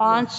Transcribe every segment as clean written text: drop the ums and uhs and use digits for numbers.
5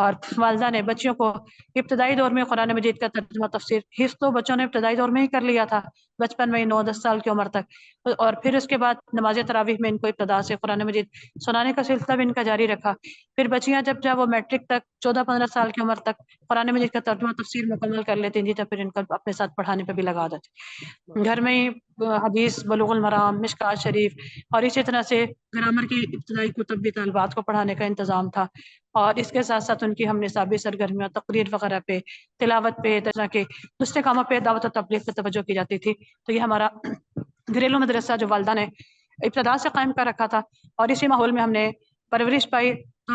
اور والدہ نے بچیوں کو ابتدائی دور میں قرآن مجید کا ترجمہ تفسیر حفظ تو بچوں نے ابتدائی دور میں ہی کر لیا تھا، بچپن میں 9-10 سال کی عمر تک، اور پھر اس کے بعد نماز تراویح میں ان کو ابتدا سے قرآن مجید سنانے کا سلسلہ بھی ان کا جاری رکھا۔ پھر بچیاں جب وہ میٹرک تک 14-15 سال کی عمر تک قرآن مجید کا ترجمہ تفسیر مکمل کر لیتی تھی، تو پھر ان کو اپنے ساتھ پڑھانے پہ بھی لگا دیتے۔ گھر میں ہی حدیث، بلوغ المرام، مشکات شریف اور اسی طرح سے گرامر کی ابتدائی کتب بھی طالبات کو پڑھانے کا انتظام تھا، اور اس کے ساتھ ساتھ ان کی ہم نصابی سرگرمیاں، تقریر وغیرہ پہ، تلاوت پہ، طرح کے دوسرے کاموں پہ، دعوت و تبلیغ پہ توجہ کی جاتی تھی۔ تو یہ ہمارا گھریلو مدرسہ جو والدہ نے ابتدا سے قائم کر رکھا تھا، اور اسی ماحول میں ہم نے پرورش پائی۔ تو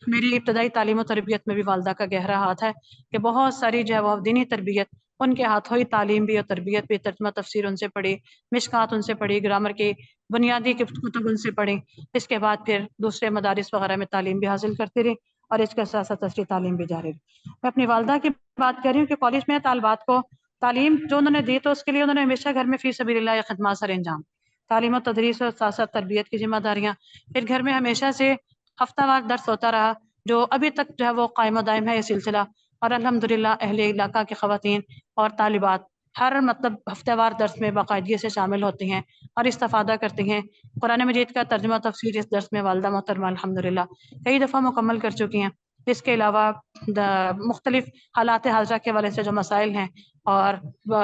میری ابتدائی تعلیم و تربیت میں بھی والدہ کا گہرا ہاتھ ہے کہ بہت ساری جو ہے وہ دینی تربیت ان کے ہاتھوں ہی، تعلیم بھی اور تربیت بھی، ترجمہ تفسیر ان سے پڑھی، مشکات ان سے پڑھی، گرامر کی بنیادی کتب ان سے پڑھی۔ اس کے بعد پھر دوسرے مدارس وغیرہ میں تعلیم بھی حاصل کرتی رہی، اور اس کے ساتھ ساتھ عصری تعلیم بھی جاری رہی۔ میں اپنی والدہ کی بات کر رہی ہوں کہ کالج میں طالبات کو تعلیم جو انہوں نے دی، تو اس کے لیے انہوں نے ہمیشہ گھر میں فی سبیل اللہ یہ خدمات سر انجام، تعلیم و تدریس اور ساتھ ساتھ تربیت کی ذمہ داریاں۔ پھر گھر میں ہمیشہ سے ہفتہ وار درس ہوتا رہا، جو ابھی تک جو ہے وہ قائم و دائم ہے یہ سلسلہ، اور الحمدللہ اہل علاقہ کی خواتین اور طالبات ہر مطلب ہفتہ وار درس میں باقاعدگی سے شامل ہوتی ہیں اور استفادہ کرتی ہیں۔ قرآن مجید کا ترجمہ تفسیر اس درس میں والدہ محترمہ الحمدللہ کئی دفعہ مکمل کر چکی ہیں۔ اس کے علاوہ مختلف حالات حاضرہ کے حوالے سے جو مسائل ہیں اور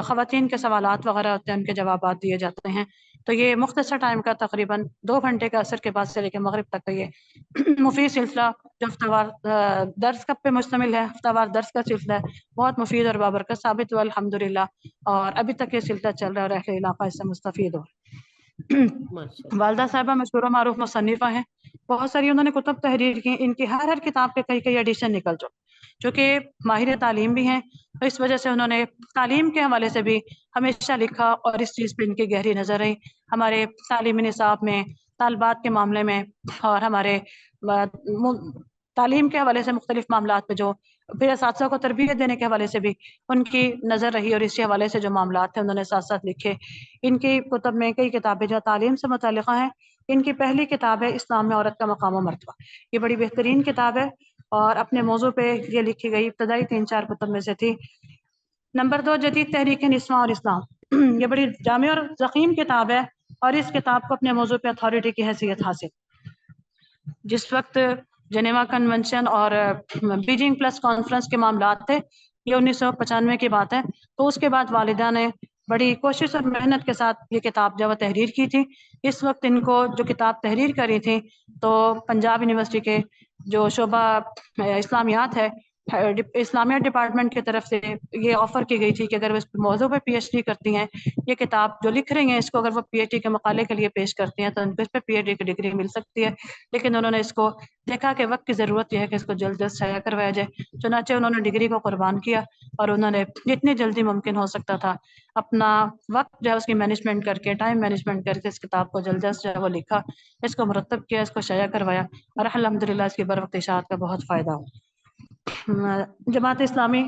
خواتین کے سوالات وغیرہ ہوتے ہیں، ان کے جوابات دیے جاتے ہیں۔ تو یہ مختصر ٹائم کا تقریباً 2 گھنٹے کا عصر کے بعد سے لے کے مغرب تک کا یہ مفید سلسلہ جو ہفتہ وار درس کب پہ مشتمل ہے، ہفتہ وار درس کا سلسلہ ہے، بہت مفید اور بابرکت ثابت ہوا الحمدللہ، اور ابھی تک یہ سلسلہ چل رہا ہے اور اہل علاقہ اس سے مستفید ہو۔ والدہ صاحبہ مشہور و معروف مصنفہ ہیں، بہت ساری انہوں نے کتب تحریر کی، ان کی ہر کتاب کے کئی ایڈیشن نکل چکے، ماہر تعلیم بھی ہیں، تو اس وجہ سے انہوں نے تعلیم کے حوالے سے بھی ہمیشہ لکھا، اور اس چیز پہ ان کی گہری نظر رہی ہمارے تعلیمی نصاب میں، طالبات کے معاملے میں، اور ہمارے تعلیم کے حوالے سے مختلف معاملات پہ جو پھر اساتذہ کو تربیت دینے کے حوالے سے بھی ان کی نظر رہی، اور اسی حوالے سے جو معاملات تھے انہوں نے ساتھ ساتھ لکھے۔ ان کی کتب میں کئی کتابیں جو تعلیم سے متعلقہ ہیں۔ ان کی پہلی کتاب ہے اسلام میں عورت کا مقام و مرتبہ، یہ بڑی بہترین کتاب ہے، اور اپنے موضوع پہ یہ لکھی گئی، ابتدائی 3-4 کتب میں سے تھی۔ نمبر 2 جدید تحریک نسواں اور اسلام، یہ بڑی جامع اور ضخیم کتاب ہے، اور اس کتاب کو اپنے موضوع پہ اتھارٹی کی حیثیت حاصل۔ جس وقت جنیوا کنونشن اور بیجنگ پلس کانفرنس کے معاملات تھے، یہ 1995 کی بات ہے، تو اس کے بعد والدہ نے بڑی کوشش اور محنت کے ساتھ یہ کتاب جو تحریر کی تھی۔ اس وقت ان کو جو کتاب تحریر کری تھی، تو پنجاب یونیورسٹی کے جو شعبہ اسلامیات ہے، اسلامیات ڈپارٹمنٹ کی طرف سے یہ آفر کی گئی تھی کہ اگر وہ اس موضوع پہ پی ایچ ڈی کرتی ہیں، یہ کتاب جو لکھ رہی ہیں اس کو اگر وہ پی ایچ ڈی کے مقالے کے لیے پیش کرتی ہیں تو ان کو اس پہ پی ایچ ڈی کی ڈگری مل سکتی ہے۔ لیکن انہوں نے اس کو دیکھا کہ وقت کی ضرورت یہ ہے کہ اس کو جلد شائع کروایا جائے، چنانچہ انہوں نے ڈگری کو قربان کیا، اور انہوں نے جتنی جلدی ممکن ہو سکتا تھا اپنا وقت جو ہے اس کی مینجمنٹ کر کے، ٹائم مینجمنٹ کر کے اس کتاب کو جلد جو ہے وہ لکھا، اس کو مرتب کیا، اس کو شائع کروایا، اور الحمدللہ اس کی بروقت اشاعت کا بہت فائدہ ہو۔ جماعت اسلامی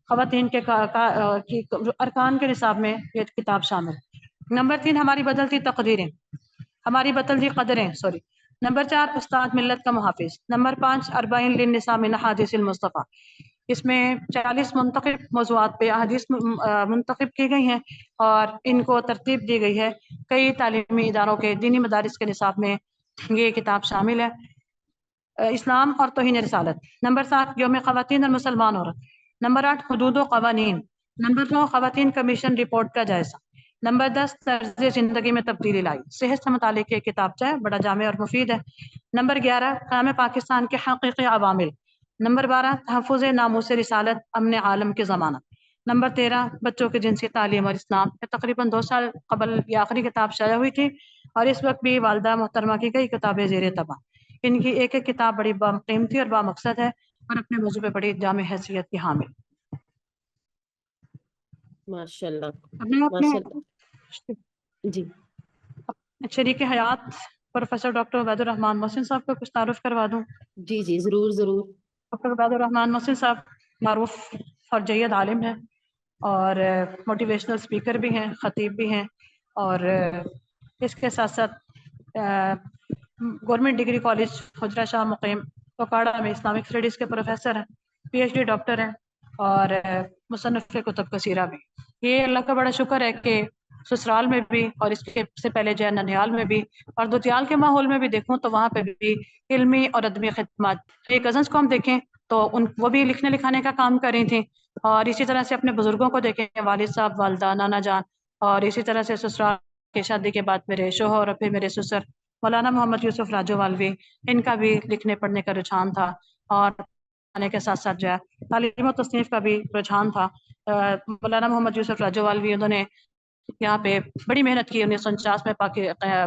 خواتین کے ارکان کے نصاب میں یہ کتاب شامل۔ نمبر 3 ہماری بدلتی تقدیریں، ہماری بدلتی قدریں، نمبر 4 استاد ملت کا محافظ۔ نمبر 5 اربعین للنساء من احادیث المصطفیٰ، اس میں 40 منتخب موضوعات پہ احادیث منتخب کی گئی ہیں، اور ان کو ترتیب دی گئی ہے کئی تعلیمی اداروں کے دینی مدارس کے نصاب میں یہ کتاب شامل ہے۔ اسلام اور توہین رسالت۔ نمبر 7 یوم خواتین اور مسلمان عورت۔ نمبر 8 حدود و قوانین۔ نمبر 9 خواتین کمیشن رپورٹ کا جائزہ۔ نمبر 10 طرز زندگی میں تبدیلی لائی، صحت سے متعلق یہ کتابچہ ہے، بڑا جامع اور مفید ہے۔ نمبر 11 قیام پاکستان کے حقیقی عوامل۔ نمبر 12 تحفظ ناموس رسالت امن عالم کی ضمانت۔ نمبر 13 بچوں کی جنسی تعلیم اور اسلام، تقریباً 2 سال قبل یہ آخری کتاب شائع ہوئی تھی، اور اس وقت بھی والدہ محترمہ کی کئی کتابیں زیر طبع۔ ان کی ایک کتاب بڑی قیمتی اور بامقصد ہے، اور اپنے موضوع پہ بڑی جامع حیثیت کی حامل۔ ماشاءاللہ اپنے جی شریک حیات پروفیسر ڈاکٹر عبید الرحمان محسن صاحب کو کچھ تعارف کروا دوں۔ جی ضرور ڈاکٹر عبید الرحمان محسن صاحب معروف اور جید عالم ہیں، اور موٹیویشنل اسپیکر بھی ہیں، خطیب بھی ہیں، اور اس کے ساتھ ساتھ گورنمنٹ ڈگری کالج حجرہ شاہ مقیم وکاڑا میں اسلامک اسٹڈیز کے پروفیسر ہیں, PhD ڈاکٹر ہیں, اور مصنف کتب کثیرہ بھی. یہ اللہ کا بڑا شکر ہے کہ سسرال میں بھی اور اس کے سے پہلے جو ہے ننیال میں بھی اور دوتیال کے ماحول میں بھی دیکھوں تو وہاں پہ بھی علمی اور ادبی خدمات. یہ کزنس کو ہم دیکھیں تو وہ بھی لکھنے لکھانے کا کام کر رہی تھیں, اور اسی طرح سے اپنے بزرگوں کو دیکھیں, والد صاحب, والدہ, نانا جان, اور اسی طرح سے سسرال کے شادی کے بعد میرے شوہر اور پھر میرے سسر مولانا محمد یوسف راجو والوی, ان کا بھی لکھنے پڑھنے کا رجحان تھا, اور آنے کے ساتھ ساتھ جو ہے تعلیم و تصنیف کا بھی رجحان تھا. مولانا محمد یوسف راجو والوی انہوں نے یہاں پہ بڑی محنت کی. 1949 میں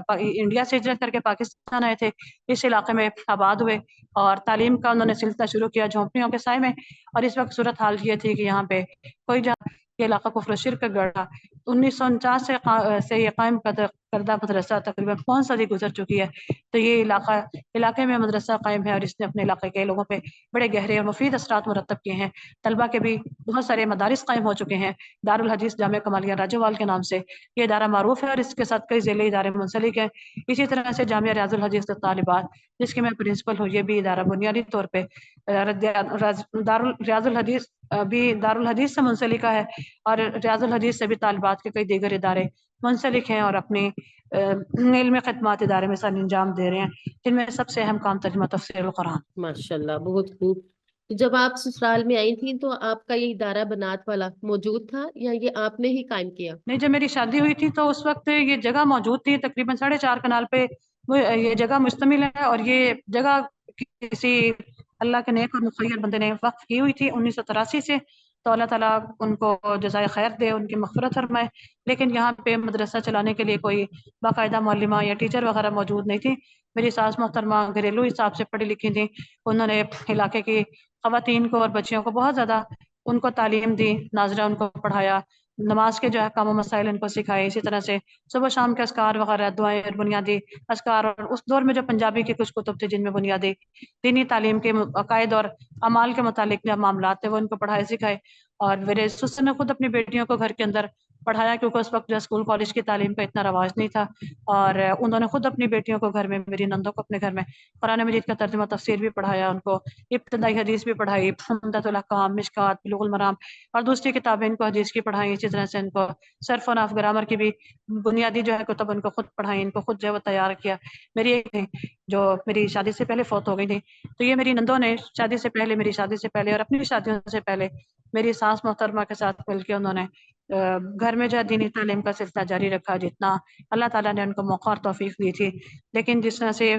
انڈیا سے ہجرت کر کے پاکستان آئے تھے, اس علاقے میں آباد ہوئے اور تعلیم کا انہوں نے سلسلہ شروع کیا جھونپڑیوں کے سائے میں. اور اس وقت صورت حال یہ تھی کہ یہاں پہ کوئی یہ علاقہ کفر و شرک کا گڑھا. 1949 سے یہ قائم کردہ مدرسہ تقریباً 5 صدی گزر چکی ہے. تو یہ علاقے میں مدرسہ قائم ہے, اور اس نے اپنے علاقے کے لوگوں پہ بڑے گہرے اور مفید اثرات مرتب کیے ہیں. طلبہ کے بھی بہت سارے مدارس قائم ہو چکے ہیں. دارالحدیث جامعہ کمالیہ راجوال کے نام سے یہ ادارہ معروف ہے, اور اس کے ساتھ کئی ذیلی ادارے منسلک ہیں. اسی طرح سے جامعہ ریاض الحدیث طالبات, جس کی میں پرنسپل ہوں, یہ بھی ادارہ بنیادی طور پہ ریاض الحدیث بھی دارالحدیث سے منسلک ہے, اور ریاض الحدیث سے بھی طالبات کے کئی دیگر ادارے منسلک ہیں اور اپنی علمی خدمات ادارے میں سر انجام دے رہے ہیں, جن میں سب سے اہم کام ترجمہ تفسیر القرآن. ماشاءاللہ, بہت خوب. تو جب آپ سسرال میں آئی تھیں تو آپ کا یہ ادارہ بنات والا موجود تھا یا یہ آپ نے ہی قائم کیا؟ نہیں, جب میری شادی ہوئی تھی تو اس وقت یہ جگہ موجود تھی, تقریباً 4.5 کنال پہ یہ جگہ مشتمل ہے, اور یہ جگہ کسی اللہ کے نیک اور مخیر بندے نے وقف کی ہوئی تھی 1983 سے. تو اللہ تعالیٰ ان کو جزائے خیر دے, ان کی مغفرت فرمائے. لیکن یہاں پہ مدرسہ چلانے کے لیے کوئی باقاعدہ معلمہ یا ٹیچر وغیرہ موجود نہیں تھی. میری ساس محترمہ گھریلو حساب سے پڑھی لکھی تھیں. انہوں نے علاقے کی خواتین کو اور بچیوں کو بہت زیادہ ان کو تعلیم دی, ناظرہ ان کو پڑھایا, نماز کے جو احکام و مسائل ان کو سکھائے. اسی طرح سے صبح شام کے اذکار وغیرہ, دعائیں اور بنیادی اذکار, اور اس دور میں جو پنجابی کے کچھ کتب تھے جن میں بنیادی دینی تعلیم کے عقائد اور اعمال کے متعلق جو معاملات تھے وہ ان کو پڑھائے سکھائے. اور میرے سسر نے خود اپنی بیٹیوں کو گھر کے اندر پڑھایا, کیونکہ اس وقت جو اسکول کالج کی تعلیم کا اتنا رواج نہیں تھا, اور انہوں نے خود اپنی بیٹیوں کو گھر میں, میری نندوں کو اپنے گھر میں قرآن مجید کا ترجمہ تفسیر بھی پڑھایا, ان کو ابتدائی حدیث بھی پڑھائی, عمدۃ الاحکام, مشکات, بلوغ المرام, اور دوسری کتابیں ان کو حدیث کی پڑھائیں. اسی طرح سے ان کو صرف و نحو گرامر کی بھی بنیادی جو ہے کتب ان کو خود پڑھائیں, ان کو خود جو ہے وہ تیار کیا. میری ایک جو میری شادی سے پہلے فوت ہو گئی تھی, تو یہ میری نندوں نے شادی سے پہلے, میری شادی سے پہلے اور اپنی شادیوں سے پہلے میری ساس محترمہ کے ساتھ مل کے انہوں نے گھر میں جو ہے دینی تعلیم کا سلسلہ جاری رکھا, جتنا اللہ تعالیٰ نے ان کو موقع اور توفیق دی تھی. لیکن جس طرح سے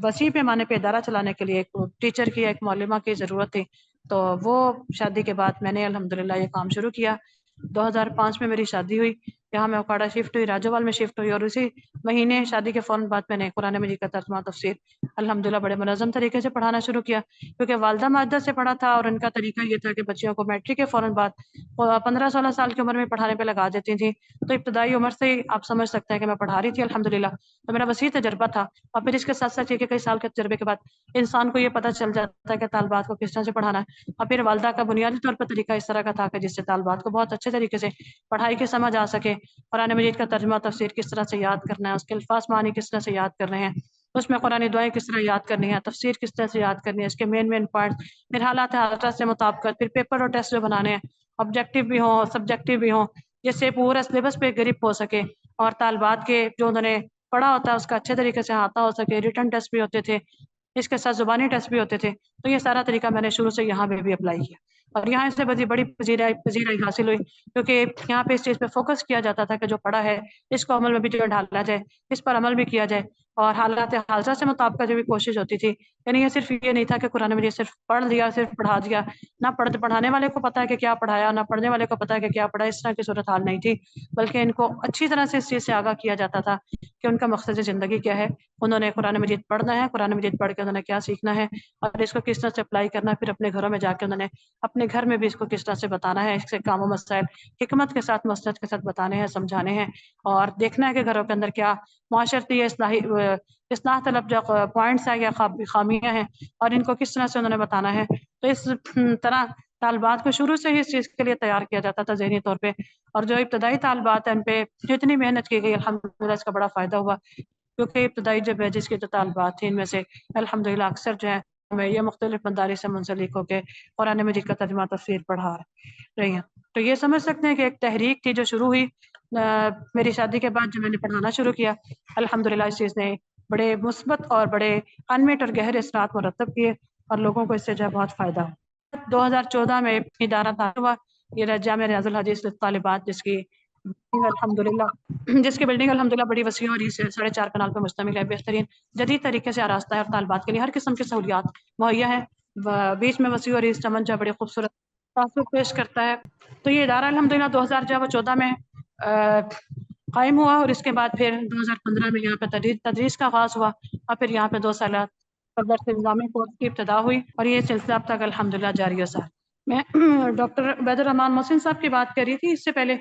وسیع پیمانے پہ ادارہ چلانے کے لیے ایک ٹیچر کی, ایک معلمہ کی ضرورت تھی, تو وہ شادی کے بعد میں نے الحمدللہ یہ کام شروع کیا. 2005 میں میری شادی ہوئی, یہاں میں اوکاڑا شفٹ ہوئی, راجوال میں شفٹ ہوئی, اور اسی مہینے شادی کے فوراً بعد میں نے قرآن مجید کا ترجمہ تفسیر الحمدللہ بڑے منظم طریقے سے پڑھانا شروع کیا. کیونکہ والدہ ماجدہ سے پڑھا تھا, اور ان کا طریقہ یہ تھا کہ بچیوں کو میٹرک کے فوراً بعد 15-16 سال کی عمر میں پڑھانے پہ لگا دیتی تھیں. تو ابتدائی عمر سے ہی آپ سمجھ سکتے ہیں کہ میں پڑھا رہی تھی الحمدللہ. تو میرا وسیع تجربہ تھا, اور پھر اس کے ساتھ ساتھ یہ کہ کئی سال کے تجربے کے بعد انسان کو یہ پتہ چل جاتا ہے کہ طالبات کو کس طرح سے پڑھانا ہے. اور پھر والدہ کا بنیادی طور پر طریقہ اس طرح کا تھا کہ جس سے طالبات کو بہت اچھے طریقے سے پڑھائی کی سمجھ آ سکے. قرآن مجید کا ترجمہ تفسیر کس طرح سے یاد کرنا ہے, اس کے الفاظ معنی کس طرح سے یاد کرنے ہیں, اس میں قرآن دعائیں کس طرح یاد کرنی ہے, تفسیر کس طرح سے یاد کرنی ہے, اس کے مین پوائنٹس, پھر حالات سے مطابقت, پھر پیپر اور ٹیسٹ جو بنانے ہیں آبجیکٹیو بھی ہوں, سبجیکٹیو بھی ہوں, جس سے پورا سلیبس پہ گرپ ہو سکے, اور طالبات کے جو انہوں نے پڑھا ہوتا ہے اس کا اچھے طریقے سے احاطہ ہو سکے. ریٹن ٹیسٹ بھی ہوتے تھے, اس کے ساتھ زبانی ٹیسٹ بھی ہوتے تھے. تو یہ سارا طریقہ میں نے شروع سے یہاں پہ بھی اپلائی کیا, اور یہاں سے بڑی پذیرائی حاصل ہوئی, کیونکہ یہاں پہ اس چیز پہ فوکس کیا جاتا تھا کہ جو پڑھا ہے اس کو عمل میں بھی جو ڈالا جائے, اس پر عمل بھی کیا جائے, اور حالات حاضرہ سے مطابقت جو بھی کوشش ہوتی تھی. یعنی یہ صرف یہ نہیں تھا کہ قرآن مجید صرف پڑھ لیا, صرف پڑھا دیا, نہ پڑھانے والے کو پتا ہے کہ کیا پڑھایا, نہ پڑھنے والے کو پتا ہے کہ کیا پڑھا, اس طرح کی صورت حال نہیں تھی. بلکہ ان کو اچھی طرح سے اس چیز سے آگاہ کیا جاتا تھا کہ ان کا مقصد زندگی کیا ہے. انہوں نے قرآن مجید پڑھنا ہے, قرآن مجید پڑھ کے انہوں نے کیا سیکھنا ہے, اور اس کو کس طرح سے اپلائی کرنا ہے. پھر اپنے گھروں میں جا کے انہوں نے اپنے گھر میں بھی اس کو کس طرح سے بتانا ہے, اس سے کام و مسائل حکمت کے ساتھ, مسرت کے ساتھ بتانے ہیں, سمجھانے ہیں, اور دیکھنا ہے کہ گھروں کے اندر کیا معاشرتی اصلاح طلب جو پوائنٹس ہیں یا خامیاں ہیں, اور ان کو کس طرح سے انہوں نے بتانا ہے. تو اس طرح طالبات کو شروع سے ہی اس چیز کے لیے تیار کیا جاتا تھا ذہنی طور پہ, اور جو ابتدائی طالبات ہیں ان پہ جتنی محنت کی گئی الحمدللہ اس کا بڑا فائدہ ہوا. کیونکہ ابتدائی جو بیچز کی جو طالبات تھیں ان میں سے الحمدللہ اکثر جو ہے ہمیں یہ مختلف مدارس سے منسلک ہو کے قرآن مجید کا ترجمہ تفسیر پڑھا رہی ہیں. تو یہ سمجھ سکتے ہیں کہ ایک تحریک تھی جو شروع ہوئی میری شادی کے بعد. جب میں نے پڑھانا شروع کیا الحمدللہ اس چیز نے بڑے مثبت اور بڑے انمٹ اور گہرے اثرات مرتب کیے اور لوگوں کو اس سے جو ہے بہت فائدہ ہوا. 2014 میں ادارہ تعارف ہوا یہ جامعہ ریاض الحدیث للطالبات جس کی بلڈنگ الحمدللہ بڑی وسیع اور 4.5 کنال پر مشتمل ہے. بہترین جدید طریقے سے آراستہ ہے اور طالبات کے لیے ہر قسم کی سہولیات مہیا ہے. بیچ میں وسیع اور چمن جو بڑے خوبصورت تاثر پیش کرتا ہے. تو یہ ادارہ الحمدللہ 2014 میں قائم ہوا اور اس کے بعد پھر 2015 میں یہاں پہ تدریس کا آغاز ہوا اور پھر یہاں پہ 2 سالہ درس نظامی کورس کی ابتدا ہوئی اور یہ سلسلہ اب تک الحمدللہ جاری و ساری. میں ڈاکٹر عبید الرحمان محسن صاحب کی بات کر رہی تھی اس سے پہلے.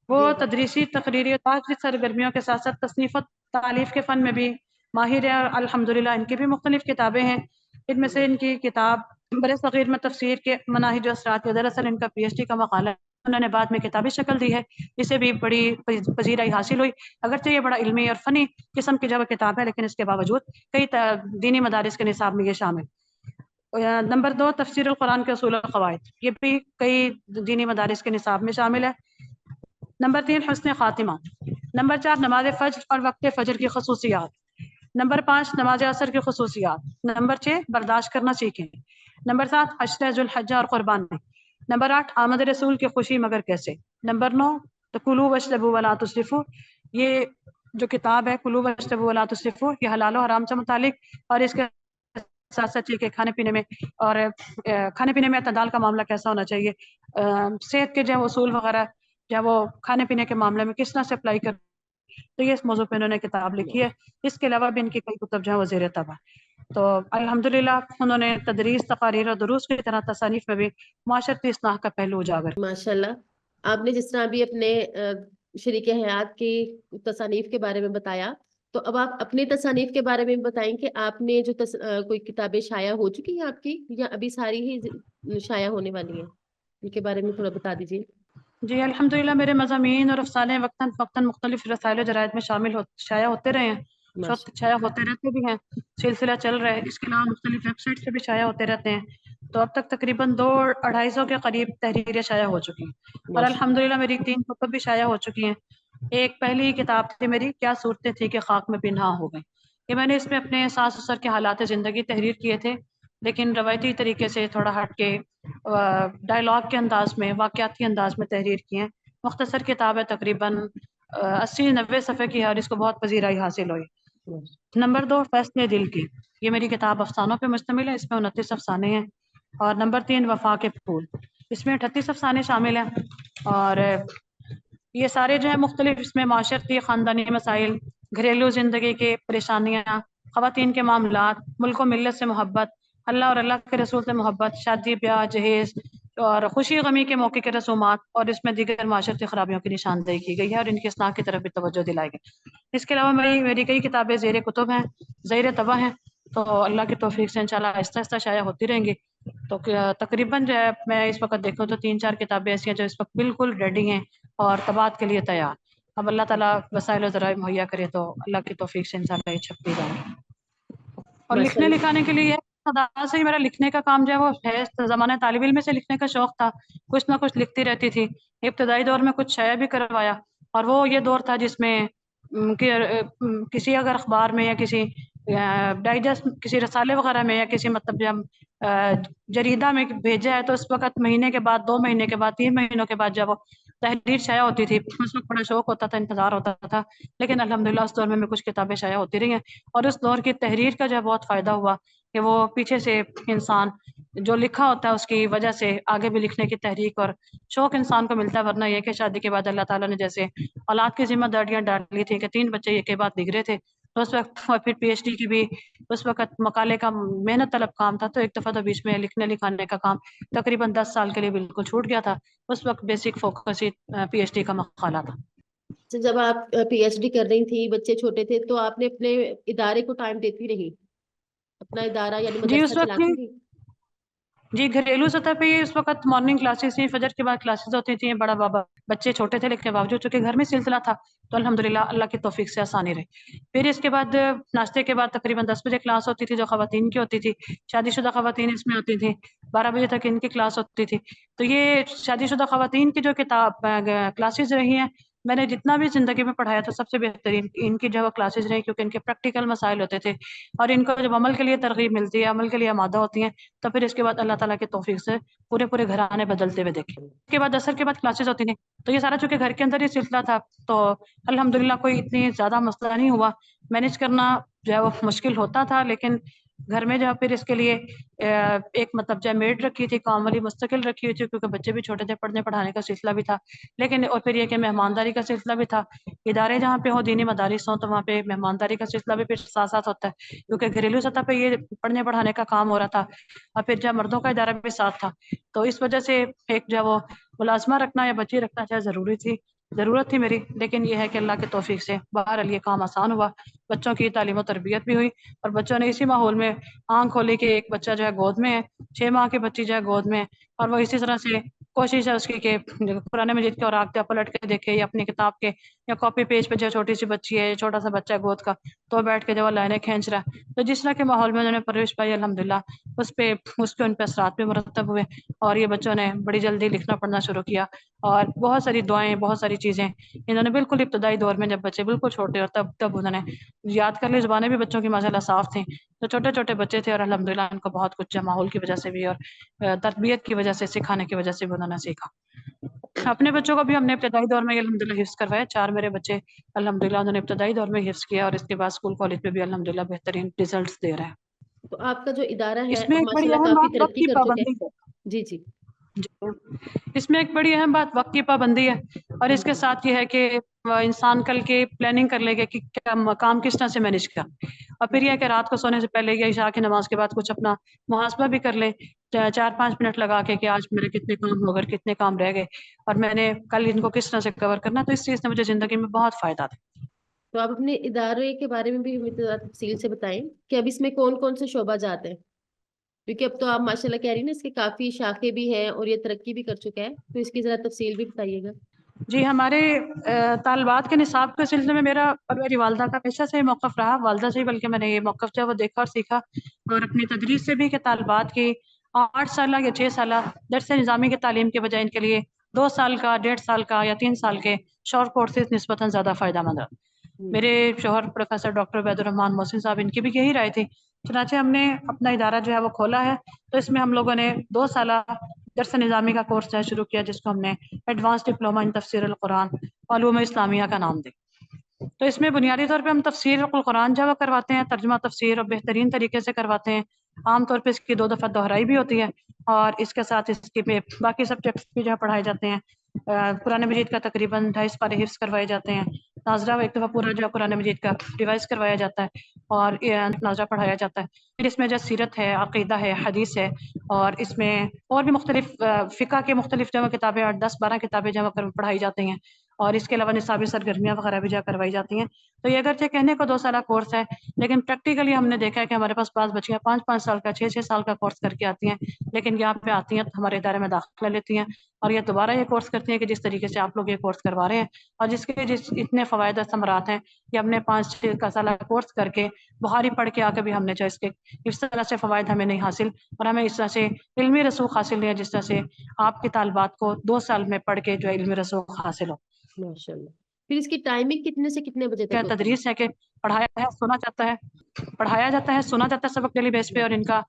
وہ تدریسی تقریری اور باقی سرگرمیوں کے ساتھ ساتھ تصنیف و تالیف کے فن میں بھی ماہر ہے اور الحمدللہ ان کی بھی مختلف کتابیں ہیں. ان میں سے ان کی کتاب بر صغیر میں تفسیر کے مناہج و اثرات ہے. دراصل ان کا PhD کا مقالہ انہوں نے بعد میں کتابی شکل دی ہے. اسے بھی بڑی پذیرائی حاصل ہوئی. اگرچہ یہ بڑا علمی اور فنی قسم کی جب کتاب ہے لیکن اس کے باوجود کئی دینی مدارس کے نصاب میں یہ شامل. نمبر 2 تفسیر القرآن کے اصول و قواعد یہ بھی کئی دینی مدارس کے نصاب میں شامل ہے. نمبر 3 حسن خاتمہ. نمبر 4 نماز فجر اور وقت فجر کی خصوصیات. نمبر 5 نماز عصر کی خصوصیات. نمبر 6 برداشت کرنا سیکھیں. نمبر 7 عشرہ ذوالحجہ اور قربانی. نمبر 8 آمد رسول کی خوشی مگر کیسے. نمبر 9 کلوا واشربوا ولا تسرفوا. یہ جو کتاب ہے کلوا واشربوا ولا تسرفوا یہ حلال و حرام سے متعلق اور اس کے ساتھ ساتھ کہ کھانے پینے میں اعتدال کا معاملہ کیسا ہونا چاہیے. صحت کے جو اصول وغیرہ جو وہ کھانے پینے کے معاملے میں کس طرح سے اپلائی کر. تو یہ اس موضوع پہ انہوں نے کتاب لکھی ہے. اس کے علاوہ بھی ان کی کئی کتب جو ہے وہ زیر طبع. تو الحمدللہ انہوں نے تدریس تقاریر اور دروس کی طرح تصانیف میں بھی معاشرتی اصلاح کا پہلو اجاگر. ماشاءاللہ آپ نے جس طرح بھی اپنے شریک حیات کی تصانیف کے بارے میں بتایا تو اب آپ اپنی تصانیف کے بارے میں بتائیں کہ آپ نے جو کوئی کتابیں شائع ہو چکی ہیں آپ کی یا ابھی ساری ہی شائع ہونے والی ہیں ان کے بارے میں تھوڑا بتا دیجیے. جی الحمدللہ میرے مضامین اور افسانے وقتاً فوقتاً مختلف رسائل و جرائد میں شائع ہوتے رہے ہیں. شائع ہوتے رہتے بھی ہیں. سلسلہ چل رہا ہے. اس کے علاوہ مختلف ویب سائٹ سے بھی شائع ہوتے رہتے ہیں. تو اب تک تقریباً 200-250 کے قریب تحریریں شائع ہو چکی ہیں اور الحمدللہ میری 3 کتب بھی شائع ہو چکی ہیں. ایک پہلی کتاب تھی میری کیا صورتیں تھی کہ خاک میں پنہاں ہو گئی. یہ میں نے اس میں اپنے ساس سسر کے حالات زندگی تحریر کیے تھے لیکن روایتی طریقے سے تھوڑا ہٹ کے ڈائلاگ کے انداز میں واقعاتی انداز میں تحریر کی ہیں. مختصر کتاب ہے تقریباً 80-90 صفحے کی ہے اور اس کو بہت پذیرائی حاصل ہوئی. نمبر 2 فیصلے دل کی. یہ میری کتاب افسانوں پہ مشتمل ہے. اس میں 29 افسانے ہیں. اور نمبر 3 وفا کے پھول. اس میں 38 افسانے شامل ہیں اور یہ سارے جو ہیں مختلف اس میں معاشرتی خاندانی مسائل گھریلو زندگی کے پریشانیاں خواتین کے معاملات ملک و ملت سے محبت اللہ اور اللہ کے رسول سے محبت شادی بیاہ جہیز اور خوشی غمی کے موقع کے رسومات اور اس میں دیگر معاشرتی خرابیوں کی نشاندہی کی گئی ہے اور ان کی اصلاح کی طرف بھی توجہ دلائی گئی. اس کے علاوہ میری کئی کتابیں زیر کتب ہیں زیر طبع ہیں. تو اللہ کی توفیق سے انشاءاللہ آہستہ آہستہ شائع ہوتی رہیں گی. تو تقریباً جو ہے میں اس وقت دیکھوں تو 3-4 کتابیں ایسی ہیں جو اس وقت بالکل ریڈی ہیں اور طباعت کے لیے تیار. اب اللہ تعالیٰ وسائل و ذرائع مہیا کرے تو اللہ کی توفیق سے انشاءاللہ یہ چھپتی جائیں گی. اور لکھنے لکھانے کے لیے خدا سے ہی میرا لکھنے کا کام جو ہے وہ ہے. زمانہ طالب علم سے لکھنے کا شوق تھا. کچھ نہ کچھ لکھتی رہتی تھی. ابتدائی دور میں کچھ شائع بھی کروایا اور وہ یہ دور تھا جس میں کسی اگر اخبار میں یا کسی ڈائجسٹ کسی رسالے وغیرہ میں یا کسی مطلب جب جریدہ میں بھیجا ہے تو اس وقت مہینے کے بعد 2 مہینے کے بعد 3 مہینوں کے بعد جب وہ تحریر شائع ہوتی تھی اس وقت بڑا شوق ہوتا تھا انتظار ہوتا تھا. لیکن الحمدللہ اس دور میں کچھ کتابیں شائع ہوتی رہی ہیں اور اس دور کی تحریر کا جو ہے بہت فائدہ ہوا کہ وہ پیچھے سے انسان جو لکھا ہوتا ہے اس کی وجہ سے آگے بھی لکھنے کی تحریک اور شوق انسان کو ملتا ہے. ورنہ یہ کہ شادی کے بعد اللہ تعالیٰ نے جیسے اولاد کی ذمہ داریاں ڈالی تھی کہ 3 بچے ایک کے بعد بگڑے تھے تو اس وقت پھر PhD کی بھی اس وقت مقالے کا محنت طلب کام تھا. تو ایک دفعہ تو بیچ میں لکھنے لکھانے کا کام تقریباً 10 سال کے لیے بالکل چھوٹ گیا تھا. اس وقت بیسک فوکس ہی PhD کا مقالہ تھا. جب آپ PhD کر رہی تھی بچے چھوٹے تھے تو آپ نے اپنے ادارے کو ٹائم دیتی رہی اپنا ادارہ یعنی جی اس مدرسہ وقت چلاتی رہی. جی گھریلو سطح پہ یہ اس وقت مارننگ کلاسز تھیں، فجر کے بعد کلاسز ہوتی تھیں، بڑا بابا بچے چھوٹے تھے لیکن باوجود چونکہ گھر میں سلسلہ تھا تو الحمدللہ اللہ کی توفیق سے آسانی رہی. پھر اس کے بعد ناشتے کے بعد تقریباً 10 بجے کلاس ہوتی تھی جو خواتین کی ہوتی تھی، شادی شدہ خواتین اس میں آتی تھیں، 12 بجے تک ان کی کلاس ہوتی تھی. تو یہ شادی شدہ خواتین کی جو کلاسز رہی ہیں، میں نے جتنا بھی زندگی میں پڑھایا تھا سب سے بہترین ان کی جو کلاسز رہی، کیونکہ ان کے پریکٹیکل مسائل ہوتے تھے اور ان کو جب عمل کے لیے ترغیب ملتی ہے، عمل کے لیے آمادہ ہوتی ہیں، تو پھر اس کے بعد اللہ تعالیٰ کی توفیق سے پورے گھرانے بدلتے ہوئے دیکھے. اس کے بعد عصر کے بعد کلاسز ہوتی تھیں تو یہ سارا چونکہ گھر کے اندر ہی سلسلہ تھا تو الحمدللہ کوئی اتنی زیادہ مسئلہ نہیں ہوا. مینیج کرنا جو ہے وہ مشکل ہوتا تھا، لیکن گھر میں جو ہے پھر اس کے لیے ایک مطلب جو ہے میڈ رکھی تھی، کام والی مستقل رکھی ہوئی تھی، کیونکہ بچے بھی چھوٹے تھے، پڑھنے پڑھانے کا سلسلہ بھی تھا. لیکن اور پھر یہ کہ مہمانداری کا سلسلہ بھی تھا. ادارے جہاں پہ ہوں، دینی مدارس ہوں، تو وہاں پہ مہمانداری کا سلسلہ بھی پھر ساتھ ساتھ ہوتا ہے، کیونکہ گھریلو سطح پہ یہ پڑھنے پڑھانے کا کام ہو رہا تھا اور پھر جو مردوں کا ادارہ بھی ساتھ تھا. تو اس وجہ سے ایک جو وہ ملازمہ رکھنا یا بچی رکھنا چاہے ضرورت تھی میری. لیکن یہ ہے کہ اللہ کے توفیق سے بہرحال یہ کام آسان ہوا، بچوں کی تعلیم و تربیت بھی ہوئی اور بچوں نے اسی ماحول میں آنکھ کھولی کہ ایک بچہ جو ہے گود میں ہے، 6 ماہ کی بچی جو ہے گود میں ہے، اور وہ اسی طرح سے کوشش ہے اس کی کہ قرآن مجید کے اوراق پلٹ کے دیکھے یا اپنی کتاب کے یا کاپی پیج پہ جو چھوٹی سی بچی ہے، چھوٹا سا بچہ ہے گود کا، تو بیٹھ کے جو لائنیں کھینچ رہا ہے. تو جس طرح کے ماحول میں انہوں نے پرورش پائی الحمدللہ اس کے ان پہ اثرات بھی مرتب ہوئے اور یہ بچوں نے بڑی جلدی لکھنا پڑھنا شروع کیا اور بہت ساری دعائیں، بہت ساری چیزیں انہوں نے بالکل ابتدائی دور میں جب بچے بالکل چھوٹے اور تب انہوں نے یاد کر لی. زبانیں بھی بچوں کی ماشاءاللہ صاف تھیں، تو چھوٹے چھوٹے بچے تھے اور الحمدللہ ان کو بہت کچھ ماحول کی وجہ سے بھی اور تربیت کی وجہ سے، سکھانے کی وجہ سے بھی انہوں نے سیکھا. اپنے بچوں کو بھی ہم نے ابتدائی دور میں الحمدللہ حفظ کروایا. 4 میرے بچے الحمدللہ انہوں نے ابتدائی دور میں حفظ کیا اور اس کے بعد اسکول کالج میں بھی الحمدللہ بہترین ریزلٹس دے رہے ہیں. تو آپ کا جو ادارہ ہے اس میں ایک بڑی ماشاءاللہ اہم کافی بات وقت ترقی کی کر چکا پابندی ہے. ہے. جی جی. اس میں ایک بڑی اہم بات وقت کی پابندی ہے اور اس کے ساتھ یہ ہے کہ انسان کل کے پلاننگ کر لے گا کہ کیا کام کس طرح سے مینیج کر، اور پھر یہ ہے کہ رات کو سونے سے پہلے یا عشاء کی نماز کے بعد کچھ اپنا محاسبہ بھی کر لے 4-5 منٹ لگا کے کہ آج میرے کتنے کام ہو گئے، کتنے کام رہ گئے اور میں نے کل ان کو کس طرح سے کور کرنا. تو اس چیز نے مجھے زندگی میں بہت فائدہ تھا. تو آپ اپنے ادارے کے بارے میں بھی ہمیں ذرا تفصیل سے بتائیں کہ اب اس میں کون کون سے شعبہ جاتے ہیں، کیونکہ اب تو آپ ماشاءاللہ کہہ رہی ہیں نا اس کے کافی شاخیں بھی ہیں اور یہ ترقی بھی کر چکا ہے، تو اس کی ذرا تفصیل بھی بتائیے گا. جی ہمارے طالبات کے نصاب کے سلسلے میں میرا اور میری والدہ کا پیشہ سے موقف رہا، والدہ سے ہی بلکہ میں نے یہ موقف جو ہے وہ دیکھا اور سیکھا اور اپنی تدریس سے بھی کہ طالبات کی 8 سالہ یا 6 سالہ درس نظامی کی تعلیم کے بجائے ان کے لیے 2 سال کا، 1.5 سال کا یا 3 سال کے شارٹ کورسز نسبتاً زیادہ فائدہ مند ہے. میرے شوہر پروفیسر ڈاکٹر عبید الرحمان محسن صاحب ان کی بھی یہی رائے تھی، چنانچہ ہم نے اپنا ادارہ جو ہے وہ کھولا ہے. تو اس میں ہم لوگوں نے 2 سالہ درس نظامی کا کورس جو ہے شروع کیا، جس کو ہم نے ایڈوانس ڈپلومہ ان تفسیر القرآن علوم اسلامیہ کا نام دے. تو اس میں بنیادی طور پہ ہم تفسیر القرآن جو ہے وہ کرواتے ہیں، ترجمہ تفسیر اور بہترین طریقے سے کرواتے ہیں. عام طور پہ اس کی 2 دفعہ دہرائی بھی ہوتی ہے اور اس کے ساتھ اس کے باقی سبجیکٹس بھی جو ہے پڑھائے جاتے ہیں. قرآن مجید کا تقریباً 2.5 پارے حفظ کروائے جاتے ہیں. ناظرہ ایک دفعہ پورا جو ہے قرآن مجید کا ریوائز کروایا جاتا ہے اور ناظرہ پڑھایا جاتا ہے. پھر اس میں جو سیرت ہے، عقیدہ ہے، حدیث ہے اور اس میں اور بھی مختلف فقہ کے مختلف جو کتابیں 10-12 کتابیں جو پڑھائی جاتی ہیں اور اس کے علاوہ نصابی سرگرمیاں وغیرہ بھی جو کروائی جاتی ہیں. تو یہ اگرچہ کہنے کو 2 سالہ کورس ہے، لیکن پریکٹیکلی ہم نے دیکھا ہے کہ ہمارے پاس بعض بچیاں 5-5 سال کا، 6-6 سال کا کورس کر کے آتی ہیں، لیکن یہاں پہ آتی ہیں تو ہمارے ادارے میں داخلہ لیتی ہیں اور یہ دوبارہ یہ کورس کرتی ہیں کہ جس طریقے سے آپ لوگ یہ کورس کروا رہے ہیں اور جس کے اتنے فوائد و ثمرات ہیں کہ ہم نے 5-6 سالہ کورس کر کے بخاری پڑھ کے آ کے بھی ہم نے جو اس کے اس طرح سے فوائد ہمیں نہیں حاصل اور ہمیں اس طرح سے علمی رسوخ حاصل نہیں ہے جس طرح سے آپ کی طالبات کو 2 سال میں پڑھ کے جو علمی رسوخ حاصل ہو. ماشاءاللہ. پھر اس کی ٹائمنگ کتنے سے کتنے بجے کیا تک ہوتی ہے؟ تدریس ہے کہ پڑھایا جاتا ہے سنا جاتا ہے سبق ڈیلی بیس پہ اور ان کا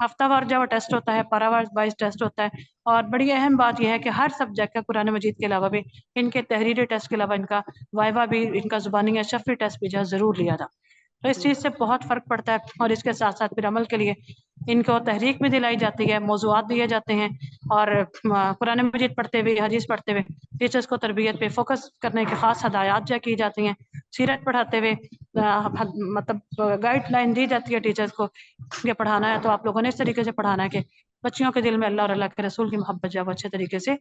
ہفتہ وار جو ٹیسٹ ہوتا ہے، پارا وائز ٹیسٹ ہوتا ہے. اور بڑی اہم بات یہ ہے کہ ہر سبجیکٹ کا قرآن مجید کے علاوہ بھی ان کے تحریری ٹیسٹ کے علاوہ ان کا وائوا بھی، ان کا زبانی یا شفوی ٹیسٹ بھی جو ہے ضرور لیا تھا. تو اس چیز سے بہت فرق پڑتا ہے اور اس کے ساتھ ساتھ پھر عمل کے لیے ان کو تحریک بھی دلائی جاتی ہے، موضوعات دیے جاتے ہیں اور قرآن مجید پڑھتے ہوئے، حدیث پڑھتے ہوئے ٹیچرز کو تربیت پہ فوکس کرنے کی خاص ہدایات جو کی جاتی ہیں. سیرت پڑھاتے ہوئے مطلب گائیڈ لائن دی جاتی ہے ٹیچرز کو کہ پڑھانا ہے تو آپ لوگوں نے اس طریقے سے پڑھانا ہے کہ بچیوں کے دل میں اللہ اور اللہ کے رسول کی محبت جو ہے وہ اچھے طریقے سے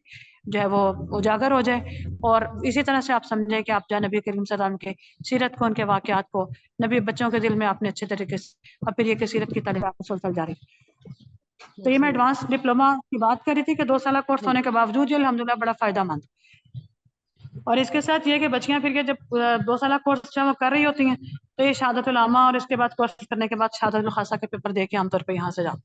جو ہے وہ اجاگر ہو جائے. اور اسی طرح سے آپ سمجھیں کہ آپ جو ہے نبی کریم صلی اللہ علیہ وسلم کے سیرت کو، ان کے واقعات کو نبی بچوں کے دل میں آپ نے اچھے طریقے سے اور پھر یہ کہ سیرت کی تعلیمات مسلسل جاری. تو یہ میں ایڈوانس ڈپلوما کی بات کر رہی تھی کہ 2 سالہ کورس ہونے کے باوجود یہ الحمدللہ بڑا فائدہ مند. اور اس کے ساتھ یہ کہ بچیاں پھر کے جب 2 سالہ کورس جب وہ کر رہی ہوتی ہیں تو یہ شہادت العامہ اور اس کے بعد کورس کرنے کے بعد شہادت الخاصہ کے پیپر دے کے عام طور پہ یہاں سے جاتے.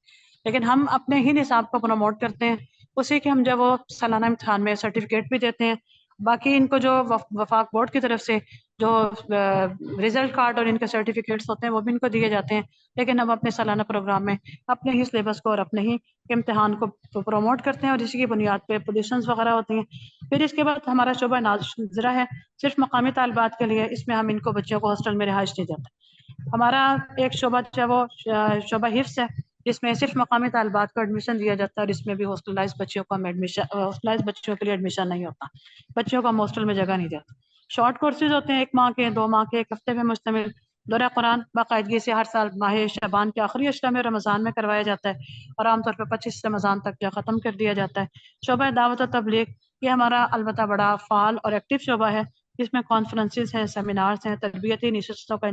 لیکن ہم اپنے ہی نصاب کو پروموٹ کرتے ہیں, اسی کے ہم جب وہ سالانہ امتحان میں سرٹیفکیٹ بھی دیتے ہیں. باقی ان کو جو وفاق بورڈ کی طرف سے جو ریزلٹ کارڈ اور ان کے سرٹیفکیٹس ہوتے ہیں وہ بھی ان کو دیے جاتے ہیں. لیکن ہم اپنے سالانہ پروگرام میں اپنے ہی سلیبس کو اور اپنے ہی امتحان کو پروموٹ کرتے ہیں اور اسی کی بنیاد پہ پوزیشنز وغیرہ ہوتی ہیں. پھر اس کے بعد ہمارا شعبہ ناظرہ ہے صرف مقامی طالبات کے لیے, اس میں ہم ان کو بچوں کو ہاسٹل میں رہائش نہیں دیتے. ہمارا ایک شعبہ جو ہے وہ شعبہ حفظ ہے, جس میں صرف مقامی طالبات کو ایڈمیشن دیا جاتا ہے اور اس میں بھی ہاسٹلائز بچوں کو ہاسٹلائز بچوں کے لیے ایڈمیشن نہیں ہوتا, بچوں کو ہم ہاسٹل میں جگہ نہیں دیتے. شارٹ کورسز ہوتے ہیں 1 ماہ کے, 2 ماہ کے, 1 ہفتے میں مشتمل. دورہ قرآن باقاعدگی سے ہر سال ماہ شعبان کے آخری اشرا میں رمضان میں کروایا جاتا ہے اور عام طور پہ 25 رمضان تک جو ختم کر دیا جاتا ہے. شعبہ دعوت و تبلیغ یہ ہمارا البتہ بڑا فعال اور ایکٹیو شعبہ ہے, جس میں کانفرنسز ہیں, سیمینارز ہیں, تربیتی نشستوں کا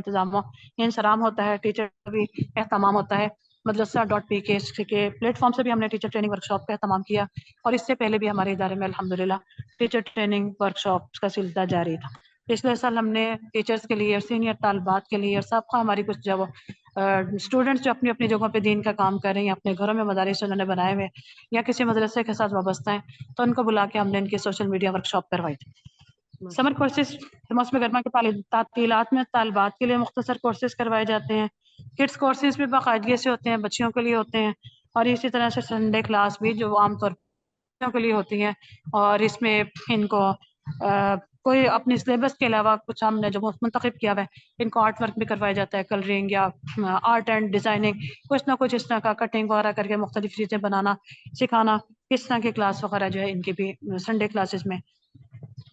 انصرام ہوتا ہے, ٹیچر کا بھی اہتمام ہوتا ہے. مدرسہ.pk کے پلیٹ فارم سے بھی ہم نے ٹیچر ٹریننگ ورکشاپ کا اہتمام کیا, اور اس سے پہلے بھی ہمارے ادارے میں الحمدللہ ٹیچر ٹریننگ ورکشاپ کا سلسلہ جاری تھا. پچھلے سال ہم نے ٹیچرز کے لیے اور سینئر طالبات کے لیے اور سابقہ ہماری کچھ جب اسٹوڈنٹس جو اپنی اپنی جگہوں پہ دین کا کام کر رہے ہیں, اپنے گھروں میں مدارس انہوں نے بنائے ہوئے یا کسی مدرسے کے ساتھ وابستہ ہیں, تو ان کو بلا کے ہم نے ان کی سوشل میڈیا ورکشاپ کروائی تھی. سمر کورسز موسم گرما کے تعطیلات میں طالبات کے لیے مختصر کورسز کروائے جاتے ہیں. کڈس کورسز بھی باقاعدگی سے ہوتے ہیں, بچیوں کے لیے ہوتے ہیں, اور اسی طرح سے سنڈے کلاس بھی جو عام طور پر بچوں کے لیے ہوتی ہیں, اور اس میں ان کو کوئی اپنی سلیبس کے علاوہ کچھ ہم نے جو منتخب کیا ہوا ہے, ان کو آرٹ ورک بھی کروایا جاتا ہے, کلرنگ یا آرٹ اینڈ ڈیزائننگ, کچھ نہ کچھ اس طرح کا کٹنگ وغیرہ کر کے مختلف چیزیں بنانا سکھانا, اس طرح کی کلاس وغیرہ جو ہے ان کی بھی سنڈے کلاسز میں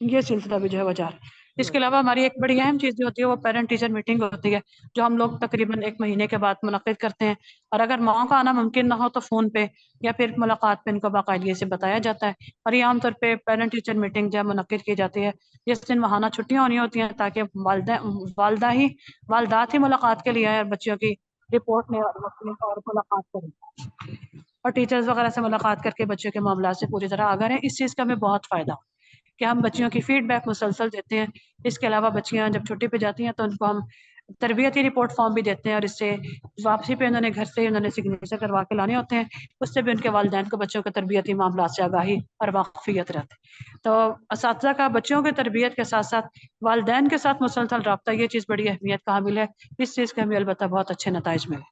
یہ سلسلہ بھی جو ہے وہ جا رہا ہے. اس کے علاوہ ہماری ایک بڑی اہم چیز جو ہوتی ہے وہ پیرنٹ ٹیچر میٹنگ ہوتی ہے, جو ہم لوگ تقریباً 1 مہینے کے بعد منعقد کرتے ہیں, اور اگر ماؤں کا آنا ممکن نہ ہو تو فون پہ یا پھر ملاقات پہ ان کو باقاعدگی سے بتایا جاتا ہے. اور یہ عام طور پہ پیرنٹ ٹیچر میٹنگ جو ہے منعقد کی جاتی ہے جس دن ماہانہ چھٹیاں ہونی ہوتی ہیں, تاکہ والدات ہی ملاقات کے لیے آئے اور بچوں کی رپورٹ میں اور ملاقات کریں, اور ٹیچرز وغیرہ سے ملاقات کر کے بچوں کے معاملات سے پوری طرح آگاہ ہیں. اس چیز کا ہمیں بہت فائدہ ہو کہ ہم بچیوں کی فیڈ بیک مسلسل دیتے ہیں. اس کے علاوہ بچیاں جب چھٹی پہ جاتی ہیں تو ان کو ہم تربیتی رپورٹ فارم بھی دیتے ہیں, اور اس سے واپسی پہ انہوں نے گھر سے انہوں نے سگنیچر کروا کے لانے ہوتے ہیں, اس سے بھی ان کے والدین کو بچوں کے تربیتی معاملات سے آگاہی اور واقفیت رہتی. تو اساتذہ کا بچوں کی تربیت کے ساتھ ساتھ والدین کے ساتھ مسلسل رابطہ, یہ چیز بڑی اہمیت کا حامل ہے. اس چیز کے ہمیں البتہ بہت اچھے نتائج ملے.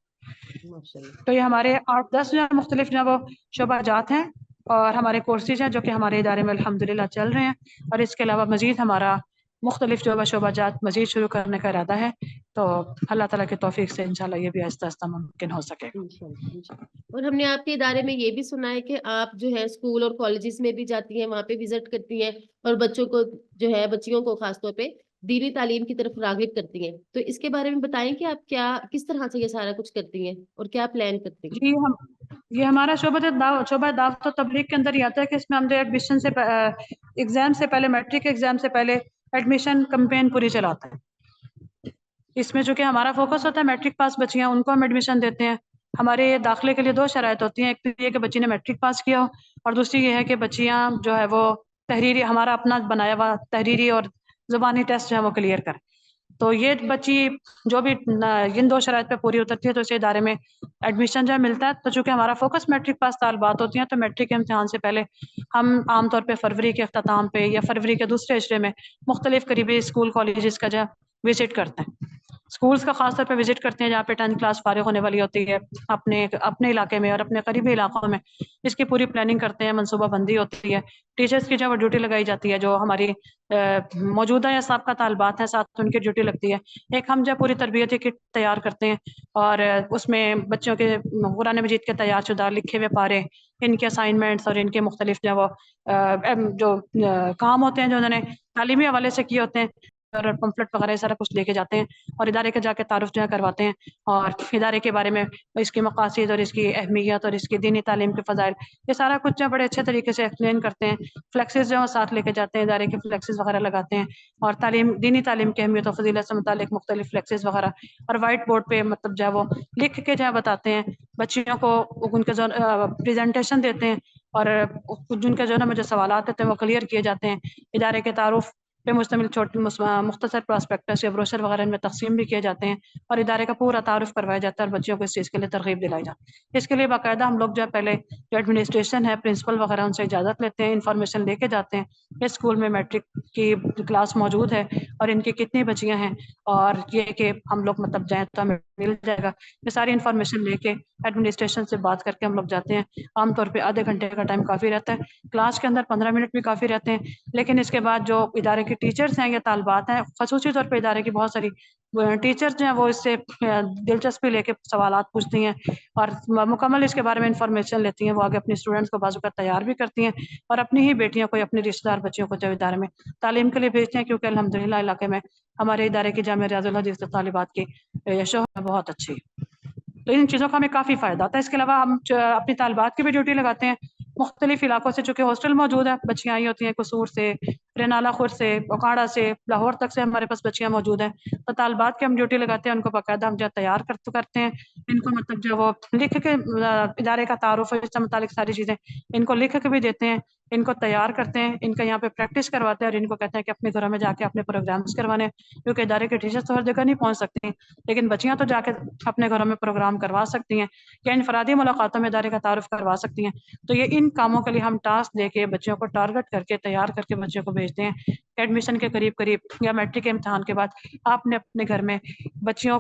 تو یہ ہمارے 8-10 جو مختلف جو وہ شعبہ جات ہیں اور ہمارے کورسز ہیں جو کہ ہمارے ادارے میں الحمدللہ چل رہے ہیں, اور اس کے علاوہ مزید ہمارا مختلف شعبہ جات مزید شروع کرنے کا ارادہ ہے. تو اللہ تعالیٰ کی توفیق سے انشاءاللہ یہ بھی آہستہ آہستہ ممکن ہو سکے گا. اور ہم نے آپ کے ادارے میں یہ بھی سنا ہے کہ آپ جو ہے اسکول اور کالجز میں بھی جاتی ہیں, وہاں پہ وزٹ کرتی ہیں اور بچوں کو جو ہے بچیوں کو خاص طور پہ دینی تعلیم کی طرف راغب کرتی ہیں. تو اس کے بارے میں بتائیں کہ آپ کس طرح سے یہ سارا کچھ کرتی ہیں اور کیا پلان کرتی ہیں؟ جی, یہ ہمارا شعبہ دعوت و تبلیغ کے اندر ہی آتا ہے کہ اس میں ہم نے ایڈمیشن سے ایگزام سے پہلے, میٹرک ایگزام سے پہلے ایڈمیشن کمپین پوری چلاتے ہیں. اس میں جو کہ ہمارا فوکس ہوتا ہے میٹرک پاس بچیاں ان کو ہم ایڈمیشن دیتے ہیں. ہمارے داخلے کے لیے 2 شرائط ہوتی ہیں, ایک تو یہ کہ بچی نے میٹرک پاس کیا ہو, اور دوسری یہ ہے کہ بچیاں جو ہے وہ تحریری ہمارا اپنا بنایا ہوا تحریری اور زبانی ٹیسٹ جو ہے وہ کلیئر کریں. تو یہ بچی جو بھی ان 2 شرائط پہ پوری اترتی ہے تو اسے ادارے میں ایڈمیشن جو ملتا ہے. تو چونکہ ہمارا فوکس میٹرک پاس طالبات ہوتی ہیں تو میٹرک کے امتحان سے پہلے ہم عام طور پہ فروری کے اختتام پہ یا فروری کے دوسرے اشرے میں مختلف قریبی اسکول کالجز کا جو وزٹ کرتے ہیں. اسکولس کا خاص طور پہ وزٹ کرتے ہیں جہاں پہ 10th کلاس فارغ ہونے والی ہوتی ہے اپنے علاقے میں اور اپنے قریبی علاقوں میں. اس کی پوری پلاننگ کرتے ہیں, منصوبہ بندی ہوتی ہے, ٹیچرز کی جو ڈیوٹی لگائی جاتی ہے, جو ہماری موجودہ یا سابقہ طالبات ہیں ساتھ ان کی ڈیوٹی لگتی ہے. ایک ہم جو پوری تربیتی کٹ تیار کرتے ہیں اور اس میں بچوں کے قرآن مجید کے تیار شدہ لکھے ہوئے پارے, ان کے اسائنمنٹس اور ان کے مختلف جو کام ہوتے ہیں جو انہوں نے تعلیمی حوالے سے کیے ہوتے ہیں اور پمفلٹ وغیرہ سارا کچھ لے کے جاتے ہیں اور ادارے کے جا کے تعارف جو ہے کرواتے ہیں اور ادارے کے بارے میں اس کی مقاصد اور اس کی اہمیت اور اس کی دینی تعلیم کے فضائل یہ سارا کچھ جو ہے بڑے اچھے طریقے سے ایکسپلین کرتے ہیں. فلیکسز جو ہے ساتھ لے کے جاتے ہیں, ادارے کے فلیکسز وغیرہ لگاتے ہیں اور دینی تعلیم کی اہمیت و فضیلت سے متعلق مختلف فلیکسز وغیرہ اور وائٹ بورڈ پہ مطلب جو ہے وہ لکھ کے جو ہے بتاتے ہیں بچیوں کو, ان کے جو پریزنٹیشن دیتے ہیں اور جن کے جو ہے نا مجھے سوالات ہوتے ہیں وہ کلیئر کیے جاتے ہیں. ادارے کے تعارف پہ مشتمل مختصر پراسپیکٹس یا بروشر وغیرہ میں تقسیم بھی کیے جاتے ہیں اور ادارے کا پورا تعارف کروایا جاتا ہے اور بچیوں کو اس چیز کے لیے ترغیب دلائی جاتی ہے. اس کے لیے باقاعدہ ہم لوگ جو ہے پہلے جو ایڈمنسٹریشن ہے, پرنسپل وغیرہ, ان سے اجازت لیتے ہیں, انفارمیشن لے کے جاتے ہیں اس اسکول میں میٹرک کی کلاس موجود ہے اور ان کی کتنی بچیاں ہیں اور یہ کہ ہم لوگ مطلب جائیں تو ہمیں مل جائے گا. یہ ساری انفارمیشن لے کے ایڈمنسٹریشن سے بات کر کے ہم لوگ جاتے ہیں. عام طور پہ آدھے گھنٹے کا ٹائم کافی رہتا ہے, کلاس کے اندر 15 منٹ بھی کافی رہتے ہیں, لیکن اس کے بعد جو ادارے کے ٹیچرز ہیں یا طالبات ہیں, خصوصی طور پہ ادارے کی بہت ساری ٹیچرز جو ہیں وہ اس سے دلچسپی لے کے سوالات پوچھتی ہیں اور مکمل اس کے بارے میں انفارمیشن لیتی ہیں. وہ آگے اپنی اسٹوڈنٹس کو بعض اوقات تیار بھی کرتی ہیں اور اپنی ہی بیٹیوں کو, اپنی رشتہ دار بچیوں کو جو ادارے میں تعلیم کے لیے بھیجتے ہیں, کیونکہ الحمدللہ علاقے میں ہمارے ادارے کی جامعہ ریاض الحدیث طالبات کی شہرت بہت اچھی ہے. تو ان چیزوں کا ہمیں کافی فائدہ ہوتا ہے. اس کے علاوہ ہم اپنی طالبات کی بھی ڈیوٹی لگاتے ہیں مختلف علاقوں سے, چونکہ ہاسٹل موجود ہے. بچیاں آئی ہوتی ہیں قصور سے, رینالہ خور سے, اوکاڑا سے, لاہور تک سے ہمارے پاس بچیاں موجود ہیں. تو طالبات کی ہم ڈیوٹی لگاتے ہیں, ان کو باقاعدہ ہم جو تیار کرتے ہیں, ان کو مطلب جو وہ لکھ کے ادارے کا تعارف ہے اس سے متعلق ساری چیزیں ان کو لکھ کے بھی دیتے ہیں, ان کو تیار کرتے ہیں, ان کا یہاں پہ پریکٹس کرواتے ہیں اور ان کو کہتے ہیں کہ اپنے گھروں میں جا کے اپنے پروگرامز کروانے, کیونکہ ادارے کے ٹیچرز تو ہر جگہ نہیں پہنچ سکتے ہیں, لیکن بچیاں تو جا کے اپنے گھروں میں پروگرام کروا سکتی ہیں یا انفرادی ملاقاتوں میں ادارے کا تعارف کروا سکتی ہیں. تو یہ ان کاموں کے لیے ہم ٹاسک دے کے بچوں کو ٹارگٹ کر کے تیار کر کے بچوں کو بھیجتے ہیں. ایڈمیشن کے قریب یا میٹرک کے امتحان کے بعد آپ نے اپنے گھر میں بچیوں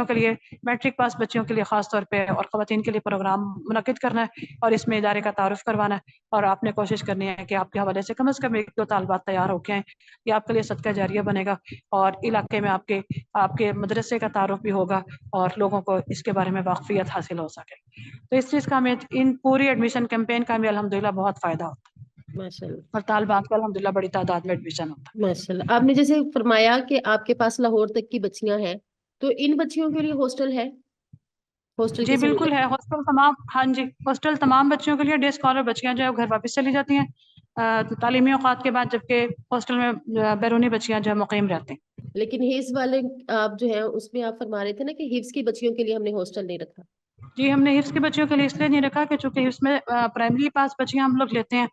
کے لیے میٹرک پاس بچیوں کے لیے خاص طور پہ اور خواتین کے لیے پروگرام منعقد کرنا ہے اور اس میں ادارے کا تعارف کروانا ہے, اور آپ نے کوشش کرنی ہے کہ آپ کے حوالے سے کم از کم 1-2 طالبات تیار ہو کے آئیں. یہ آپ کے لیے صدقہ جاریہ بنے گا اور علاقے میں آپ کے مدرسے کا تعارف بھی ہوگا اور لوگوں کو اس کے بارے میں واقفیت حاصل ہو سکے. تو اس چیز کا ہمیں ان پوری ایڈمیشن کیمپین کا ہمیں الحمدللہ بہت فائدہ ہوتا ہے ماشاء اللہ. اور طالبات کا الحمدللہ بڑی تعداد میں ایڈمیشن ہوتا ہے. ماشاء اللہ, آپ نے جیسے فرمایا کہ آپ کے پاس لاہور تک کی بچیاں ہیں, تو ان بچیوں کے لیے ہاسٹل ہے, ہاسٹل کی جی بالکل سہولت ہے ہاسٹل تمام, ہاں جی ہاسٹل تمام بچیوں کے لیے. ڈے اسکالر بچیاں جو ہے گھر واپس چلی جاتی ہیں تعلیمی اوقات کے بعد, جبکہ ہاسٹل میں بیرونی بچیاں جو ہے مقیم رہتے ہیں. لیکن حفظ والے آپ جو ہیں اس میں آپ فرما رہے تھے نا کہ حفظ کی بچیوں کے لیے ہم نے ہاسٹل نہیں رکھا. جی ہم نے حفظ کی بچیوں کے لیے اس لیے نہیں رکھا کہ چونکہ اس میں پرائمری پاس بچیاں ہم لوگ لیتے ہیں,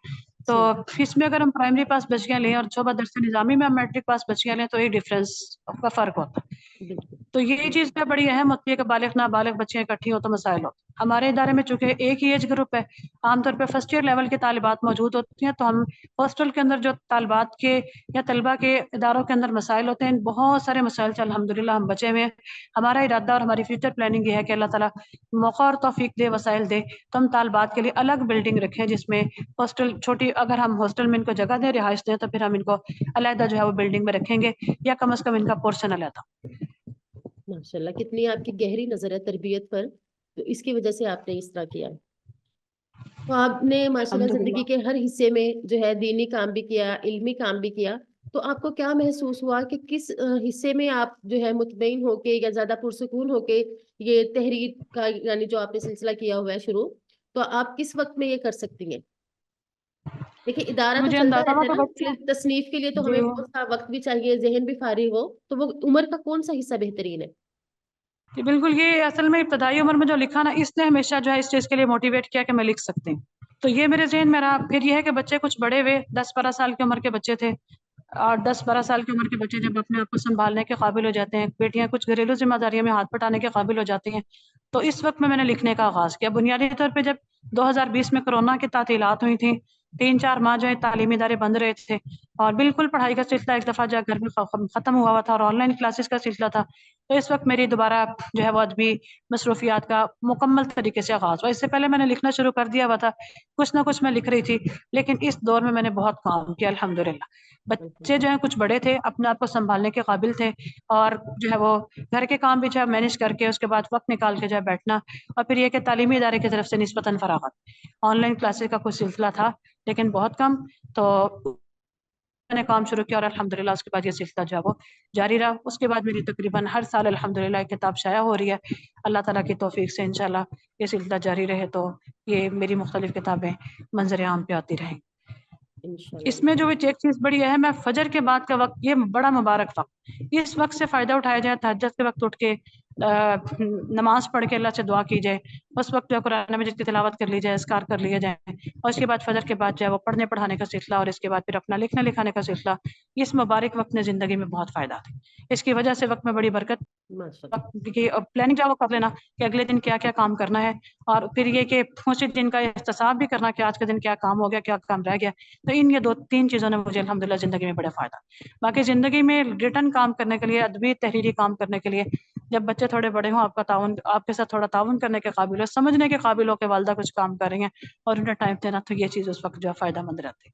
تو جی اس میں اگر ہم پرائمری پاس بچیاں لیں اور شعبہ درس نظامی میں ہم میٹرک پاس بچیاں لیں تو یہ ڈفرینس کا فرق ہوتا ہے. بالکل. تو یہ چیز پہ بڑی اہم ہوتی ہے کہ بالغ نابالغ بچیاں اکٹھی ہو تو مسائل ہو. ہمارے ادارے میں چونکہ ایک ہی ایج گروپ ہے, عام طور پہ فرسٹ ایئر لیول کے طالبات موجود ہوتی ہیں, تو ہم ہاسٹل کے اندر جو طالبات کے یا طلبہ کے اداروں کے اندر مسائل ہوتے ہیں, بہت سارے مسائل سے الحمدللہ ہم بچے ہوئے ہیں. ہمارا ارادہ اور ہماری فیوچر پلاننگ یہ ہے کہ اللہ تعالیٰ موقع اور توفیق دے, وسائل دے, تو ہم طالبات کے لیے الگ بلڈنگ رکھیں جس میں ہاسٹل چھوٹی, اگر ہم ہاسٹل میں ان کو جگہ دیں, رہائش دیں, تو پھر ہم ان کو علیحدہ جو ہے وہ بلڈنگ میں رکھیں گے یا کم از کم ان کا پورشن علیحدہ. ماشاء اللہ, کتنی آپ کی گہری نظر ہے تربیت پر, تو اس کی وجہ سے آپ نے اس طرح کیا. تو آپ نے ماشاء اللہ الحمدللہ. زندگی کے ہر حصے میں جو ہے دینی کام بھی کیا, علمی کام بھی کیا, تو آپ کو کیا محسوس ہوا کہ کس حصے میں آپ جو ہے مطمئن ہو کے یا زیادہ پرسکون ہو کے یہ تحریر کا یعنی جو آپ نے سلسلہ کیا ہوا ہے شروع, تو آپ کس وقت میں یہ کر سکتی ہیں؟ دیکھیے ادارہ تو مجھے چلتا اندازہ ہوا رہتا ہے تو نا, بچہ پھر تصنیف کے لیے تو ہمیں جی بہت سا وقت بھی چاہیے, ذہن بھی فارغ ہو, تو وہ عمر کا کون سا حصہ بہترین ہے؟ جی بالکل, یہ اصل میں ابتدائی عمر میں جو لکھا نا, اس نے ہمیشہ جو ہے اس چیز کے لیے موٹیویٹ کیا کہ میں لکھ سکتی ہوں. تو یہ میرے ذہن میں رہا. پھر یہ ہے کہ بچے کچھ بڑے ہوئے, 10-12 سال کی عمر کے بچے تھے, اور 10-12 سال کی عمر کے بچے جب اپنے آپ کو سنبھالنے کے قابل ہو جاتے ہیں, بیٹیاں کچھ گھریلو ذمہ داریوں میں ہاتھ بٹانے کے قابل ہو جاتی ہیں, تو اس وقت میں نے لکھنے کا آغاز کیا. بنیادی طور پہ جب 2020 میں کورونا کی تعطیلات ہوئی تھیں, 3-4 ماہ جو ہے تعلیمی ادارے بند رہے تھے, اور بالکل پڑھائی کا سلسلہ ایک دفعہ جو ہے گھر میں ختم ہوا تھا, اور آن لائن کلاسز کا سلسلہ تھا, تو اس وقت میری دوبارہ جو ہے وہ ادبی مصروفیات کا مکمل طریقے سے آغاز ہوا. اس سے پہلے میں نے لکھنا شروع کر دیا ہوا تھا, کچھ نہ کچھ میں لکھ رہی تھی, لیکن اس دور میں نے بہت کام کیا الحمدللہ. بچے جو ہیں کچھ بڑے تھے, اپنے آپ کو سنبھالنے کے قابل تھے, اور جو ہے وہ گھر کے کام بھی جو ہے مینیج کر کے اس کے بعد وقت نکال کے جو ہے بیٹھنا, اور پھر یہ کہ تعلیمی ادارے کی طرف سے نسبتاً فراغت. آن لائن کلاسز کا کچھ سلسلہ تھا لیکن بہت کم, تو میں نے کام شروع کیا اور الحمدللہ اس کے بعد یہ سلسلہ جو ہے وہ جاری رہا. اس کے بعد میری تقریباً ہر سال الحمدللہ ایک کتاب شائع ہو رہی ہے. اللہ تعالیٰ کی توفیق سے انشاءاللہ یہ سلسلہ جاری رہے تو یہ میری مختلف کتابیں منظر عام پہ آتی رہیں. انشاءاللہ. اس میں جو ایک چیز بڑی اہم ہے، فجر کے بعد کا وقت یہ بڑا مبارک وقت. اس وقت سے فائدہ اٹھایا جائے. تہجد کے وقت اٹھ کے نماز پڑھ کے اللہ سے دعا کی جائے. اس وقت جو قرآن مجید کی تلاوت کر لی جائے، اذکار کر لیے جائیں، اور اس کے بعد فجر کے بعد جو ہے وہ پڑھنے پڑھانے کا سلسلہ، اور اس کے بعد پھر اپنا لکھنے لکھانے کا سلسلہ. اس مبارک وقت نے زندگی میں بہت فائدہ تھے. اس کی وجہ سے وقت میں بڑی برکت ماشاءاللہ. کی پلاننگ جو کر لینا کہ اگلے دن کیا کیا کام کرنا ہے، اور پھر یہ کہ اسی دن کا احتساب بھی کرنا کہ آج کے دن کیا کام ہو گیا، کیا کام رہ گیا. تو یہ 2-3 چیزوں نے مجھے الحمدللہ زندگی میں بڑا فائدہ. باقی زندگی میں ریٹن کام کرنے کے لیے، ادبی تحریری کام کرنے کے لیے، جب بچے تھوڑے بڑے ہوں، آپ کے ساتھ تھوڑا تعاون کرنے کے قابل ہو، سمجھنے کے قابل ہو کہ والدہ کچھ کام کر رہی ہیں اور انہیں ٹائم دینا، تو یہ چیز اس وقت جو ہے فائدہ مند رہتی ہے.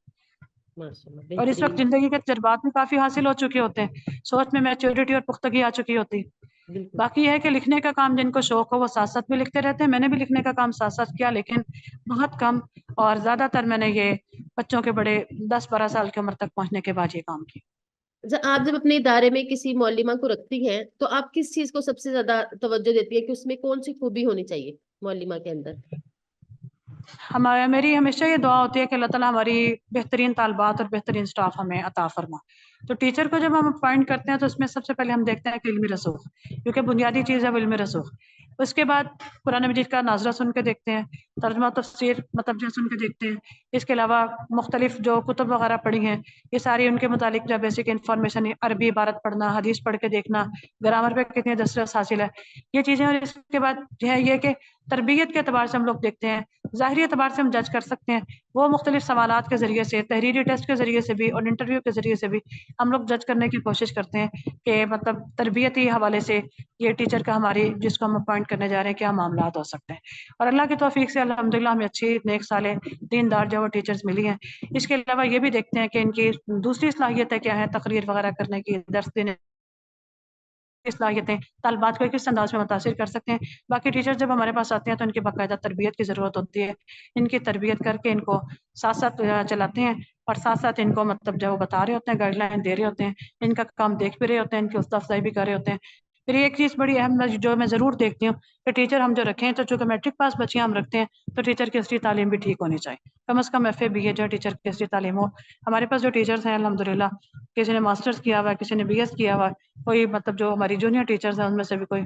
ماشاءاللہ اور اس وقت بہترین. زندگی کے تجربات بھی کافی حاصل ہو چکے ہوتے ہیں، سوچ میں میچورٹی اور پختگی آ چکی ہوتی. بالکل. باقی یہ ہے کہ لکھنے کا کام جن کو شوق ہو وہ ساتھ ساتھ بھی لکھتے رہتے ہیں. میں نے بھی لکھنے کا کام ساتھ ساتھ کیا، لیکن بہت کم، اور زیادہ تر میں نے یہ بچوں کے بڑے 10-12 سال کی عمر تک پہنچنے کے بعد یہ کام کیا. آپ جب اپنے ادارے میں کسی معلمہ کو رکھتی ہیں تو آپ کس چیز کو سب سے زیادہ توجہ دیتی ہے کہ اس میں کون سی خوبی ہونی چاہیے معلمہ کے اندر؟ میری ہمیشہ یہ دعا ہوتی ہے کہ اللہ تعالیٰ ہماری بہترین طالبات اور بہترین سٹاف ہمیں عطا فرما. تو ٹیچر کو جب ہم اپوائنٹ کرتے ہیں تو اس میں سب سے پہلے ہم دیکھتے ہیں کہ علمی رسوخ، کیونکہ بنیادی چیز ہے وہ علمی رسوخ. اس کے بعد قرآن مجید کا ناظرہ سن کے دیکھتے ہیں، ترجمہ تفسیر مطلب جو سن کے دیکھتے ہیں. اس کے علاوہ مختلف جو کتب وغیرہ پڑھی ہیں، یہ ساری ان کے متعلق جو بیسک انفارمیشن، عربی عبارت پڑھنا، حدیث پڑھ کے دیکھنا، گرامر پہ کتنی دسترس حاصل ہے، یہ چیزیں. اور اس کے بعد جو ہے یہ کہ تربیت کے اعتبار سے ہم لوگ دیکھتے ہیں، ظاہری اعتبار سے ہم جج کر سکتے ہیں. وہ مختلف سوالات کے ذریعے سے، تحریری ٹیسٹ کے ذریعے سے بھی اور انٹرویو کے ذریعے سے بھی ہم لوگ جج کرنے کی کوشش کرتے ہیں کہ مطلب تربیتی حوالے سے یہ ٹیچر کا ہماری جس کو ہم اپوائنٹ کرنے جا رہے ہیں کیا معاملات ہو سکتے ہیں. اور اللہ کی توفیق سے الحمدللہ ہمیں اچھی نیک صالح دیندار جو وہ ٹیچرز ملی ہیں. اس کے علاوہ یہ بھی دیکھتے ہیں کہ ان کی دوسری صلاحیتیں کیا ہیں، تقریر وغیرہ کرنے کی، درس دینے کی صلاحیتیں، طالبات کو کس انداز میں متاثر کر سکتے ہیں. باقی ٹیچر جب ہمارے پاس آتے ہیں تو ان کی باقاعدہ تربیت کی ضرورت ہوتی ہے. ان کی تربیت کر کے ان کو ساتھ ساتھ چلاتے ہیں، اور ساتھ ساتھ ان کو مطلب جو وہ بتا رہے ہوتے ہیں، گائیڈ لائن دے رہے ہوتے ہیں، ان کا کام دیکھ بھی رہے ہوتے ہیں، ان کی حوصلہ افزائی بھی کر رہے ہوتے ہیں. پھر ایک چیز بڑی اہم جو میں ضرور دیکھتی ہوں کہ ٹیچر ہم جو رکھیں تو چونکہ میٹرک پاس بچیاں ہم رکھتے ہیں تو ٹیچر کی اصلی تعلیم بھی ٹھیک ہونی چاہیے. کم از کم FA BA جو ٹیچر کی اصلی تعلیم ہو. ہمارے پاس جو ٹیچرز ہیں الحمدللہ، کسی نے ماسٹرز کیا ہوا ہے، کسی نے BS کیا ہوا ہے، کوئی مطلب جو ہماری جونیئر ٹیچرز ہیں ان میں سے بھی کوئی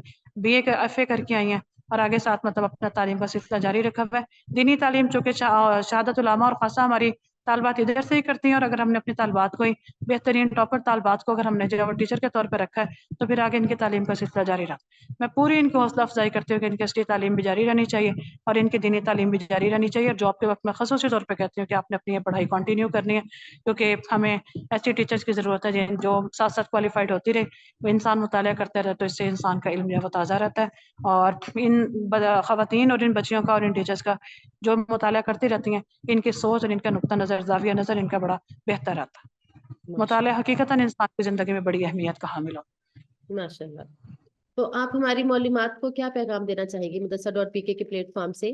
BA کا FA کر کے آئی ہیں اور آگے ساتھ مطلب اپنا تعلیم کا سلسلہ جاری رکھا ہوا ہے. دینی تعلیم چونکہ شہادت علامہ اور خاصہ ہماری طالبات ادھر سے ہی کرتی ہیں، اور اگر ہم نے اپنی طالبات کو ہی بہترین ٹاپر طالبات کو اگر ہم نے جو ٹیچر کے طور پہ رکھا ہے تو پھر آگے ان کی تعلیم کا سلسلہ جاری رہا. میں پوری ان کو حوصلہ افزائی کرتی ہوں کہ ان کی اصلی تعلیم بھی جاری رہنی چاہیے اور ان کی دینی تعلیم بھی جاری رہنی چاہیے. اور جاب کے وقت میں خصوصی طور پہ کہتی ہوں کہ آپ نے اپنی یہ پڑھائی کنٹینیو کرنی ہے، کیونکہ ہمیں ایسی ٹیچرز کی ضرورت ہے جو ساتھ ساتھ کوالیفائڈ ہوتی رہے. وہ انسان مطالعہ کرتا رہے تو اس سے انسان کا علم جو ہے وہ تازہ رہتا ہے. اور ان خواتین اور ان بچیوں کا اور ان ٹیچرز کا جو مطالعہ کرتی رہتی ہیں، ان کی سوچ اور ان کا نقطہ نظر، زاویہ نظر ان کا بڑا بہتر رہتا ہے. مطالعہ حقیقتاً انسان کی زندگی میں بڑی اہمیت کا حامل ہو. ماشاءاللہ. تو آپ ہماری معلومات کو کیا پیغام دینا چاہے گی مدرسہ.pk کے پلیٹ فارم سے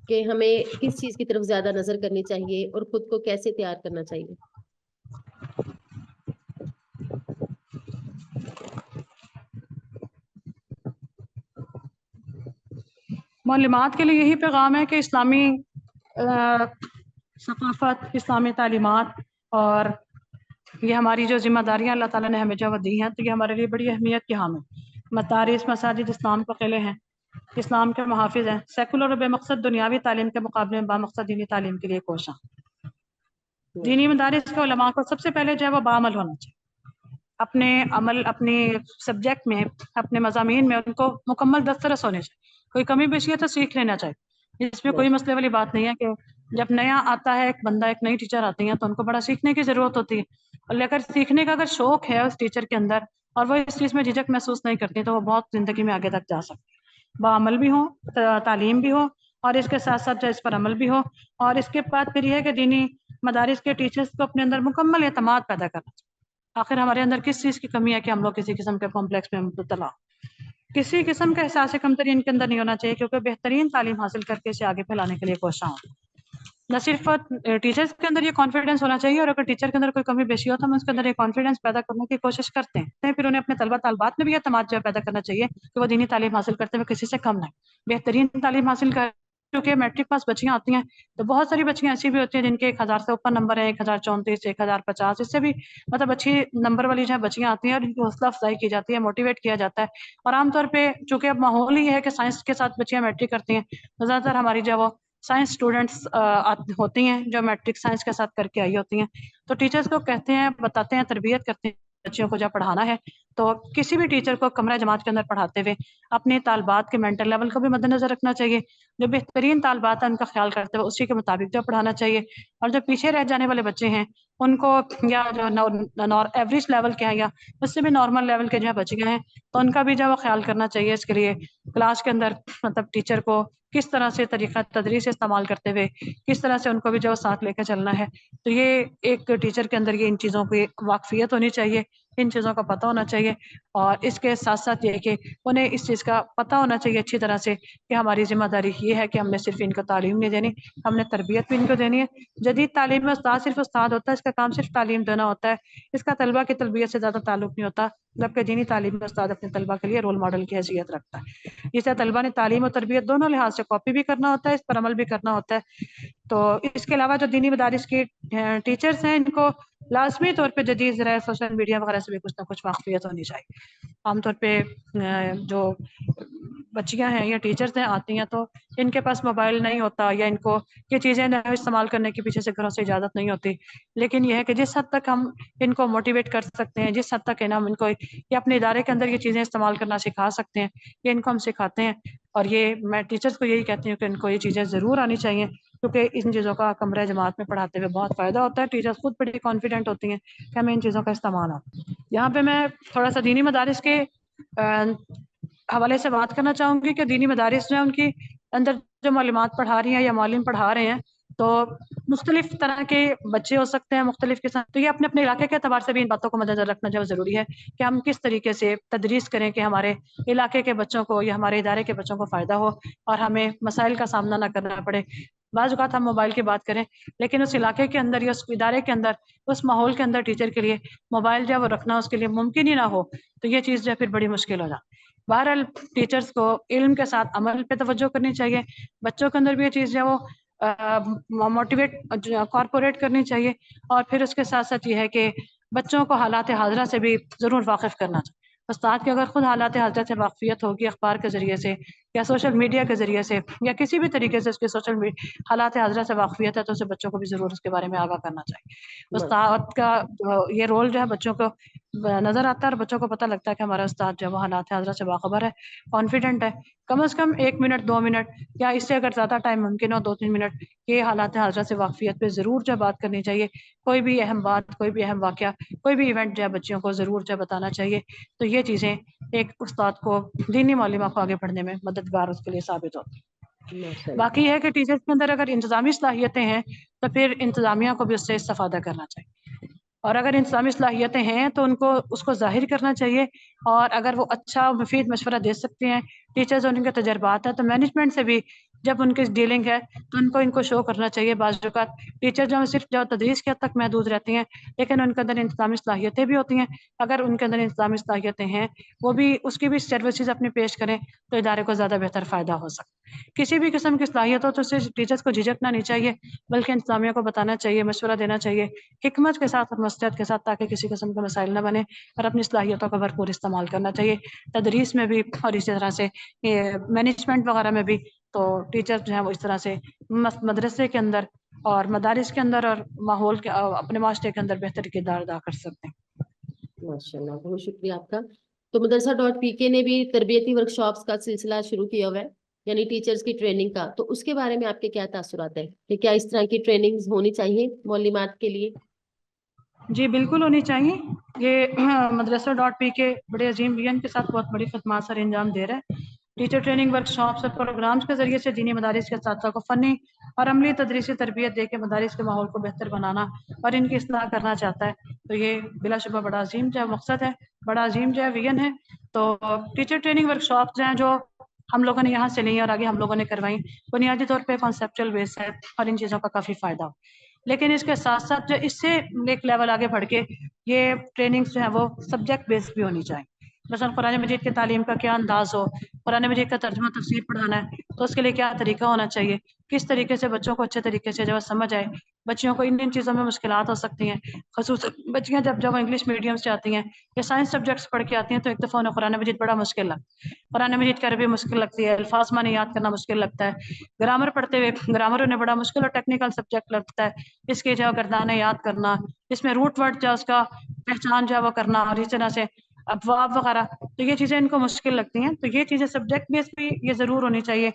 کہ ہمیں کس چیز کی طرف زیادہ نظر کرنی چاہیے اور خود کو کیسے تیار کرنا چاہیے؟ معلومات کے لیے یہی پیغام ہے کہ اسلامی ثقافت، اسلامی تعلیمات اور یہ ہماری جو ذمہ داریاں اللہ تعالیٰ نے ہمیں جو دی ہیں تو یہ ہمارے لیے بڑی اہمیت کی حامل. مدارس، مساجد اسلام کے قلعے ہیں، اسلام کے محافظ ہیں. سیکولر اور بے مقصد دنیاوی تعلیم کے مقابلے میں بامقصد دینی تعلیم کے لیے کوشاں. دینی مدارس کے علماء کو سب سے پہلے جو ہے وہ بعمل ہونا چاہیے. اپنے عمل، اپنے سبجیکٹ میں، اپنے مضامین میں ان کو مکمل دسترس ہونے چاہیے. کوئی کمی بیشی ہے تو سیکھ لینا چاہیے. اس میں کوئی مسئلے والی بات نہیں ہے کہ جب نیا آتا ہے ایک بندہ، ایک نئی ٹیچر آتی ہیں تو ان کو بڑا سیکھنے کی ضرورت ہوتی ہے. اور اگر سیکھنے کا اگر شوق ہے اس ٹیچر کے اندر اور وہ اس چیز میں جھجک محسوس نہیں کرتی تو وہ بہت زندگی میں آگے تک جا سکتی ہے. بعمل بھی ہو، تعلیم بھی ہو، اور اس کے ساتھ ساتھ جو اس پر عمل بھی ہو. اور اس کے بعد پھر یہ ہے کہ دینی مدارس کے ٹیچرز کو اپنے اندر مکمل اعتماد پیدا کرنا چاہیے. آخر ہمارے اندر کس چیز کی کمی ہے کہ ہم لوگ کسی قسم کے کمپلیکس میں مبتلا؟ کسی قسم کا احساس کمتری ان کے اندر نہیں ہونا چاہیے، کیونکہ بہترین تعلیم حاصل کر کے اسے آگے پھیلانے کے لیے کوشاں ہوں. نہ صرف ٹیچرز کے اندر یہ کانفیڈنس ہونا چاہیے، اور اگر ٹیچر کے اندر کوئی کمی بیشی ہو تو ہم اس کے اندر یہ کانفیڈنس پیدا کرنے کی کوشش کرتے ہیں. پھر انہیں اپنے طلبہ طالبات میں بھی اعتماد جو ہے پیدا کرنا چاہیے کہ وہ دینی تعلیم حاصل کرتے ہوئے کسی سے کم نہیں، بہترین تعلیم حاصل کر. کیونکہ میٹرک پاس بچیاں آتی ہیں تو بہت ساری بچیاں ایسی بھی ہوتی ہیں جن کے 1000 سے اوپر نمبر ہیں، 1034 1050، اس سے بھی مطلب اچھی نمبر والی جو ہے بچیاں آتی ہیں اور ان کی حوصلہ افزائی کی جاتی ہے، موٹیویٹ کیا جاتا ہے. اور عام طور پہ چونکہ اب ماحول ہی ہے کہ سائنس کے ساتھ بچیاں میٹرک کرتی ہیں تو زیادہ تر ہماری جو ہے وہ سائنس اسٹوڈنٹس ہوتی ہیں جو میٹرک سائنس کے ساتھ کر کے آئی ہوتی ہیں. تو ٹیچرز کو کہتے ہیں، بتاتے ہیں، تربیت کرتے ہیں بچیوں کو جب پڑھانا ہے تو کسی بھی ٹیچر کو کمرہ جماعت کے اندر پڑھاتے ہوئے اپنے طالبات کے مینٹل لیول کو بھی مد نظر رکھنا چاہیے. جو بہترین طالبات ہیں ان کا خیال کرتے ہوئے اسی کے مطابق جو پڑھانا چاہیے. اور جو پیچھے رہ جانے والے بچے ہیں ان کو یا جو ایوریج لیول کے ہیں یا اس سے بھی نارمل لیول کے جو ہے بچیاں ہیں تو ان کا بھی جو خیال کرنا چاہیے. اس کے لیے کلاس کے اندر مطلب ٹیچر کو کس طرح سے طریقہ تدریس استعمال کرتے ہوئے کس طرح سے ان کو بھی جو ساتھ لے کے چلنا ہے. تو یہ ایک ٹیچر کے اندر یہ ان چیزوں کی واقفیت ہونی چاہیے، ان چیزوں کا پتہ ہونا چاہیے. اور اس کے ساتھ ساتھ یہ کہ انہیں اس چیز کا پتہ ہونا چاہیے اچھی طرح سے کہ ہماری ذمہ داری یہ ہے کہ ہم نے صرف ان کو تعلیم نہیں دینی، ہم نے تربیت بھی ان کو دینی ہے. جدید تعلیم میں استاد صرف استاد ہوتا ہے، اس کا کام صرف تعلیم دینا ہوتا ہے، اس کا طلبہ کی تربیت سے زیادہ تعلق نہیں ہوتا. جبکہ دینی تعلیم میں استاد اپنے طلبہ کے لیے رول ماڈل کی حیثیت رکھتا ہے. اس سے طلبہ نے تعلیم اور تربیت دونوں لحاظ سے کاپی بھی کرنا ہوتا ہے، اس پر عمل بھی کرنا ہوتا ہے. تو اس کے علاوہ جو دینی مدارس کی ٹیچرز ہیں ان کو لازمی طور پہ جدید ذرائع سوشل میڈیا وغیرہ سے بھی کچھ نہ کچھ واقفیت ہونی چاہیے. عام طور پہ جو بچیاں ہیں یا ٹیچرز ہیں آتی ہیں تو ان کے پاس موبائل نہیں ہوتا یا ان کو یہ چیزیں استعمال کرنے کے پیچھے سے گھروں سے اجازت نہیں ہوتی. لیکن یہ ہے کہ جس حد تک ہم ان کو موٹیویٹ کر سکتے ہیں، جس حد تک ہم ان کو یہ اپنے ادارے کے اندر یہ چیزیں استعمال کرنا سکھا سکتے ہیں، یہ ان کو ہم سکھاتے ہیں. اور یہ میں ٹیچرز کو یہی کہتی ہوں کہ ان کو یہ چیزیں ضرور آنی چاہیے کیونکہ ان چیزوں کا کمرہ جماعت میں پڑھاتے ہوئے بہت فائدہ ہوتا ہے. ٹیچرز خود بڑی کانفیڈنٹ ہوتی ہیں کہ ہمیں ان چیزوں کا استعمال ہو. یہاں پہ میں تھوڑا سا دینی مدارس کے حوالے سے بات کرنا چاہوں گی کہ دینی مدارس جو ہیں ان کی اندر جو معلومات پڑھا رہی ہیں یا معلم پڑھا رہے ہیں تو مختلف طرح کے بچے ہو سکتے ہیں مختلف قسم. تو یہ اپنے اپنے علاقے کے اعتبار سے بھی ان باتوں کو مد نظر رکھنا جو ضروری ہے کہ ہم کس طریقے سے تدریس کریں کہ ہمارے علاقے کے بچوں کو یا ہمارے ادارے کے بچوں کو فائدہ ہو اور ہمیں مسائل کا سامنا نہ کرنا پڑے. بعض اوقات ہم موبائل کی بات کریں لیکن اس علاقے کے اندر یا اس ادارے کے اندر اس ماحول کے اندر ٹیچر کے لیے موبائل جو ہے وہ رکھنا اس کے لیے ممکن ہی نہ ہو تو یہ چیز جو ہے پھر بڑی مشکل ہو جاتی. بہرحال ٹیچرز کو علم کے ساتھ عمل پہ توجہ کرنی چاہیے. بچوں کے اندر بھی یہ چیز جو ہے وہ موٹیویٹ کارپوریٹ کرنی چاہیے. اور پھر اس کے ساتھ ساتھ یہ ہے کہ بچوں کو حالات حاضرہ سے بھی ضرور واقف کرنا چاہیے. استاد کے اگر خود حالات حاضرہ سے واقفیت ہوگی اخبار کے ذریعے سے یا سوشل میڈیا کے ذریعے سے یا کسی بھی طریقے سے اس کے حالات حاضرہ سے واقفیت ہے تو اسے بچوں کو بھی ضرور اس کے بارے میں آگاہ کرنا چاہیے. استاد کا یہ رول جو ہے بچوں کو نظر آتا ہے اور بچوں کو پتہ لگتا ہے کہ ہمارا استاد جو ہے وہ حالات حاضرہ سے باخبر ہے، کانفیڈنٹ ہے. کم از کم 1 منٹ 2 منٹ یا اس سے اگر زیادہ ٹائم ممکن ہو 2-3 منٹ یہ حالات حاضرہ سے واقفیت پہ ضرور جو بات کرنی چاہیے. کوئی بھی اہم بات، کوئی بھی اہم واقعہ، کوئی بھی ایونٹ جو ہے بچوں کو ضرور جو بتانا چاہیے. تو یہ چیزیں ایک استاد کو دینی معلومات کو آگے بڑھنے میں مددگار اس کے لیے ثابت ہوتی ہے. باقی یہ ہے کہ ٹیچرز کے اندر اگر انتظامی صلاحیتیں ہیں تو پھر انتظامیہ کو بھی اس سے استفادہ کرنا چاہیے. اور اگر انتظامی صلاحیتیں ہیں تو ان کو اس کو ظاہر کرنا چاہیے. اور اگر وہ اچھا مفید مشورہ دے سکتے ہیں ٹیچرز اور ان کے تجربات ہیں تو مینجمنٹ سے بھی جب ان کی ڈیلنگ ہے تو ان کو شو کرنا چاہیے. بعض اوقات ٹیچر جو صرف جو تدریس کے حد تک محدود رہتی ہیں لیکن ان کے اندر انتظامی صلاحیتیں بھی ہوتی ہیں. اگر ان کے اندر انتظامی صلاحیتیں ہیں وہ بھی اس کی بھی سروسز اپنی پیش کریں تو ادارے کو زیادہ بہتر فائدہ ہو سکتا ہے. کسی بھی قسم کی صلاحیت ہو تو اس سے ٹیچرز کو جھجکنا نہیں چاہیے بلکہ انتظامیہ کو بتانا چاہیے، مشورہ دینا چاہیے حکمت کے ساتھ اور مستعد کے ساتھ تاکہ کسی قسم کے مسائل نہ بنے اور اپنی صلاحیتوں کا بھرپور استعمال کرنا چاہیے تدریس میں بھی اور اسی طرح سے مینجمنٹ وغیرہ میں بھی. تو ٹیچر جو ہیں وہ اس طرح سے مدرسے کے اندر اور مدارس کے اندر اور ماحول کے اپنے معاشرے کے اندر بہتر کردار ادا کر سکتے ہیں. ماشاء اللہ، بہت شکریہ آپ کا. تو مدرسہ.pk نے بھی تربیتی ورکشاپس کا سلسلہ شروع کیا ہوا ہے یعنی ٹیچرز کی ٹریننگ کا. تو اس کے بارے میں آپ کے کیا تاثرات ہیں کہ کیا اس طرح کی ٹریننگز ہونی چاہیے معلمات کے لیے؟ جی بالکل ہونی چاہیے. یہ مدرسہ.pk بڑے عظیم ویژن کے ساتھ بہت بڑی خدمات سر انجام دے رہا ہے. ٹیچر ٹریننگ ورکشاپس اور پروگرامز کے ذریعے سے دینی مدارس کے اساتذہ کو فنی اور عملی تدریسی تربیت دے کے مدارس کے ماحول کو بہتر بنانا اور ان کی اصلاح کرنا چاہتا ہے. تو یہ بلا شبہ بڑا عظیم جو ہے مقصد ہے، بڑا عظیم جو ہے ویژن ہے. تو ٹیچر ٹریننگ ورکشاپس ہیں جو ہم لوگوں نے یہاں سے لی اور آگے ہم لوگوں نے کروائی، بنیادی طور پہ کانسیپچل بیس ہے اور ان چیزوں کا کافی فائدہ ہو. لیکن اس کے ساتھ ساتھ جو اس سے ایک لیول آگے بڑھ کے یہ ٹریننگز جو ہیں وہ سبجیکٹ بیس بھی ہونی چاہیے. مثلا قرآن مجید کی تعلیم کا کیا انداز ہو، قرآن مجید کا ترجمہ تفسیر پڑھانا ہے تو اس کے لیے کیا طریقہ ہونا چاہیے، کس طریقے سے بچوں کو اچھے طریقے سے جو سمجھ آئے. بچیوں کو ان چیزوں میں مشکلات ہو سکتی ہیں، خصوصاً بچیاں جب انگلش میڈیم سے آتی ہیں یا سائنس سبجیکٹس پڑھ کے آتی ہیں تو ایک دفعہ انہیں قرآن مجید بڑا مشکل لگتا ہے. قرآن مجید کی عربی مشکل لگتی ہے، الفاظ معنی یاد کرنا مشکل لگتا ہے، گرامر پڑھتے ہوئے گرامر انہیں بڑا مشکل اور ٹیکنیکل سبجیکٹ لگتا ہے. اس کے جو گردانے یاد کرنا، اس میں روٹ ورڈ جو اس کا پہچان جو ہے وہ کرنا، اور اس طرح سے ابواب وغیرہ، تو یہ چیزیں ان کو مشکل لگتی ہیں. تو یہ چیزیں سبجیکٹ بیس بھی یہ ضرور ہونی چاہیے.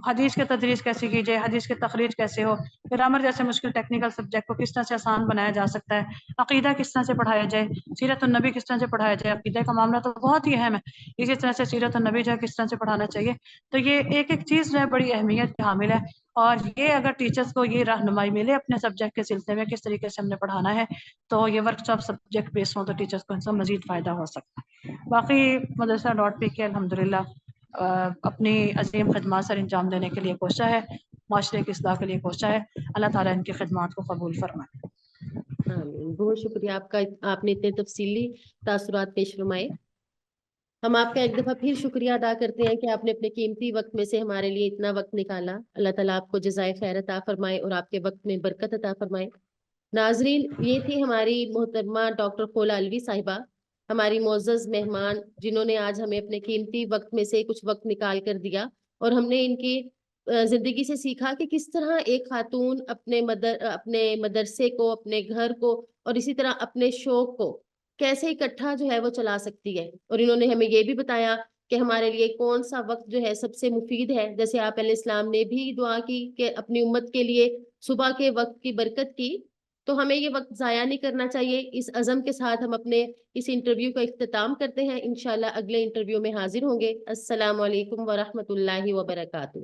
حدیث کے تدریس کیسے کی جائے، حدیث کے تخریج کیسے ہو، گرامر جیسے مشکل ٹیکنیکل سبجیکٹ کو کس طرح سے آسان بنایا جا سکتا ہے، عقیدہ کس طرح سے پڑھایا جائے، سیرت النبی کس طرح سے پڑھایا جائے. عقیدہ کا معاملہ تو بہت ہی اہم ہے، اسی طرح سے سیرت النبی جو ہے کس طرح سے پڑھانا چاہیے. تو یہ ایک ایک چیز جو ہے بڑی اہمیت کی حامل ہے. اور یہ اگر ٹیچرز کو یہ رہنمائی ملے اپنے سبجیکٹ کے سلسلے میں کس طریقے سے ہم نے پڑھانا ہے، تو یہ ورک شاپ سبجیکٹ بیس ہوں تو ٹیچرز کو ان سے مزید فائدہ ہو سکتا ہے. باقی مدرسہ ڈاٹ پی کے الحمدللہ اپنی عظیم خدمات سر انجام دینے کے لیے کوشاں ہے، معاشرے کی اصلاح کے لیے کوشاں ہے. اللہ تعالیٰ ان کی خدمات کو قبول فرمائے. آمین. بہت شکریہ آپ کا، آپ نے اتنے تفصیلی تاثرات پیش فرمائے. ہم آپ کا ایک دفعہ پھر شکریہ ادا کرتے ہیں کہ آپ نے اپنے قیمتی وقت میں سے ہمارے لیے اتنا وقت نکالا. اللہ تعالیٰ آپ کو جزائے خیر عطا فرمائے اور آپ کے وقت میں برکت عطا فرمائے. ناظرین، یہ تھی ہماری محترمہ ڈاکٹر خولا علوی صاحبہ، ہماری معزز مہمان، جنہوں نے آج ہمیں اپنے قیمتی وقت میں سے کچھ وقت نکال کر دیا. اور ہم نے ان کی زندگی سے سیکھا کہ کس طرح ایک خاتون اپنے مدرسے کو، اپنے گھر کو اور اسی طرح اپنے شوق کو کیسے اکٹھا جو ہے وہ چلا سکتی ہے. اور انہوں نے ہمیں یہ بھی بتایا کہ ہمارے لیے کون سا وقت جو ہے سب سے مفید ہے. جیسے آپ علیہ السلام نے بھی دعا کی کہ اپنی امت کے لیے صبح کے وقت کی برکت کی، تو ہمیں یہ وقت ضائع نہیں کرنا چاہیے. اس عزم کے ساتھ ہم اپنے اس انٹرویو کا اختتام کرتے ہیں. انشاءاللہ اگلے انٹرویو میں حاضر ہوں گے. السلام علیکم ورحمۃ اللہ وبرکاتہ.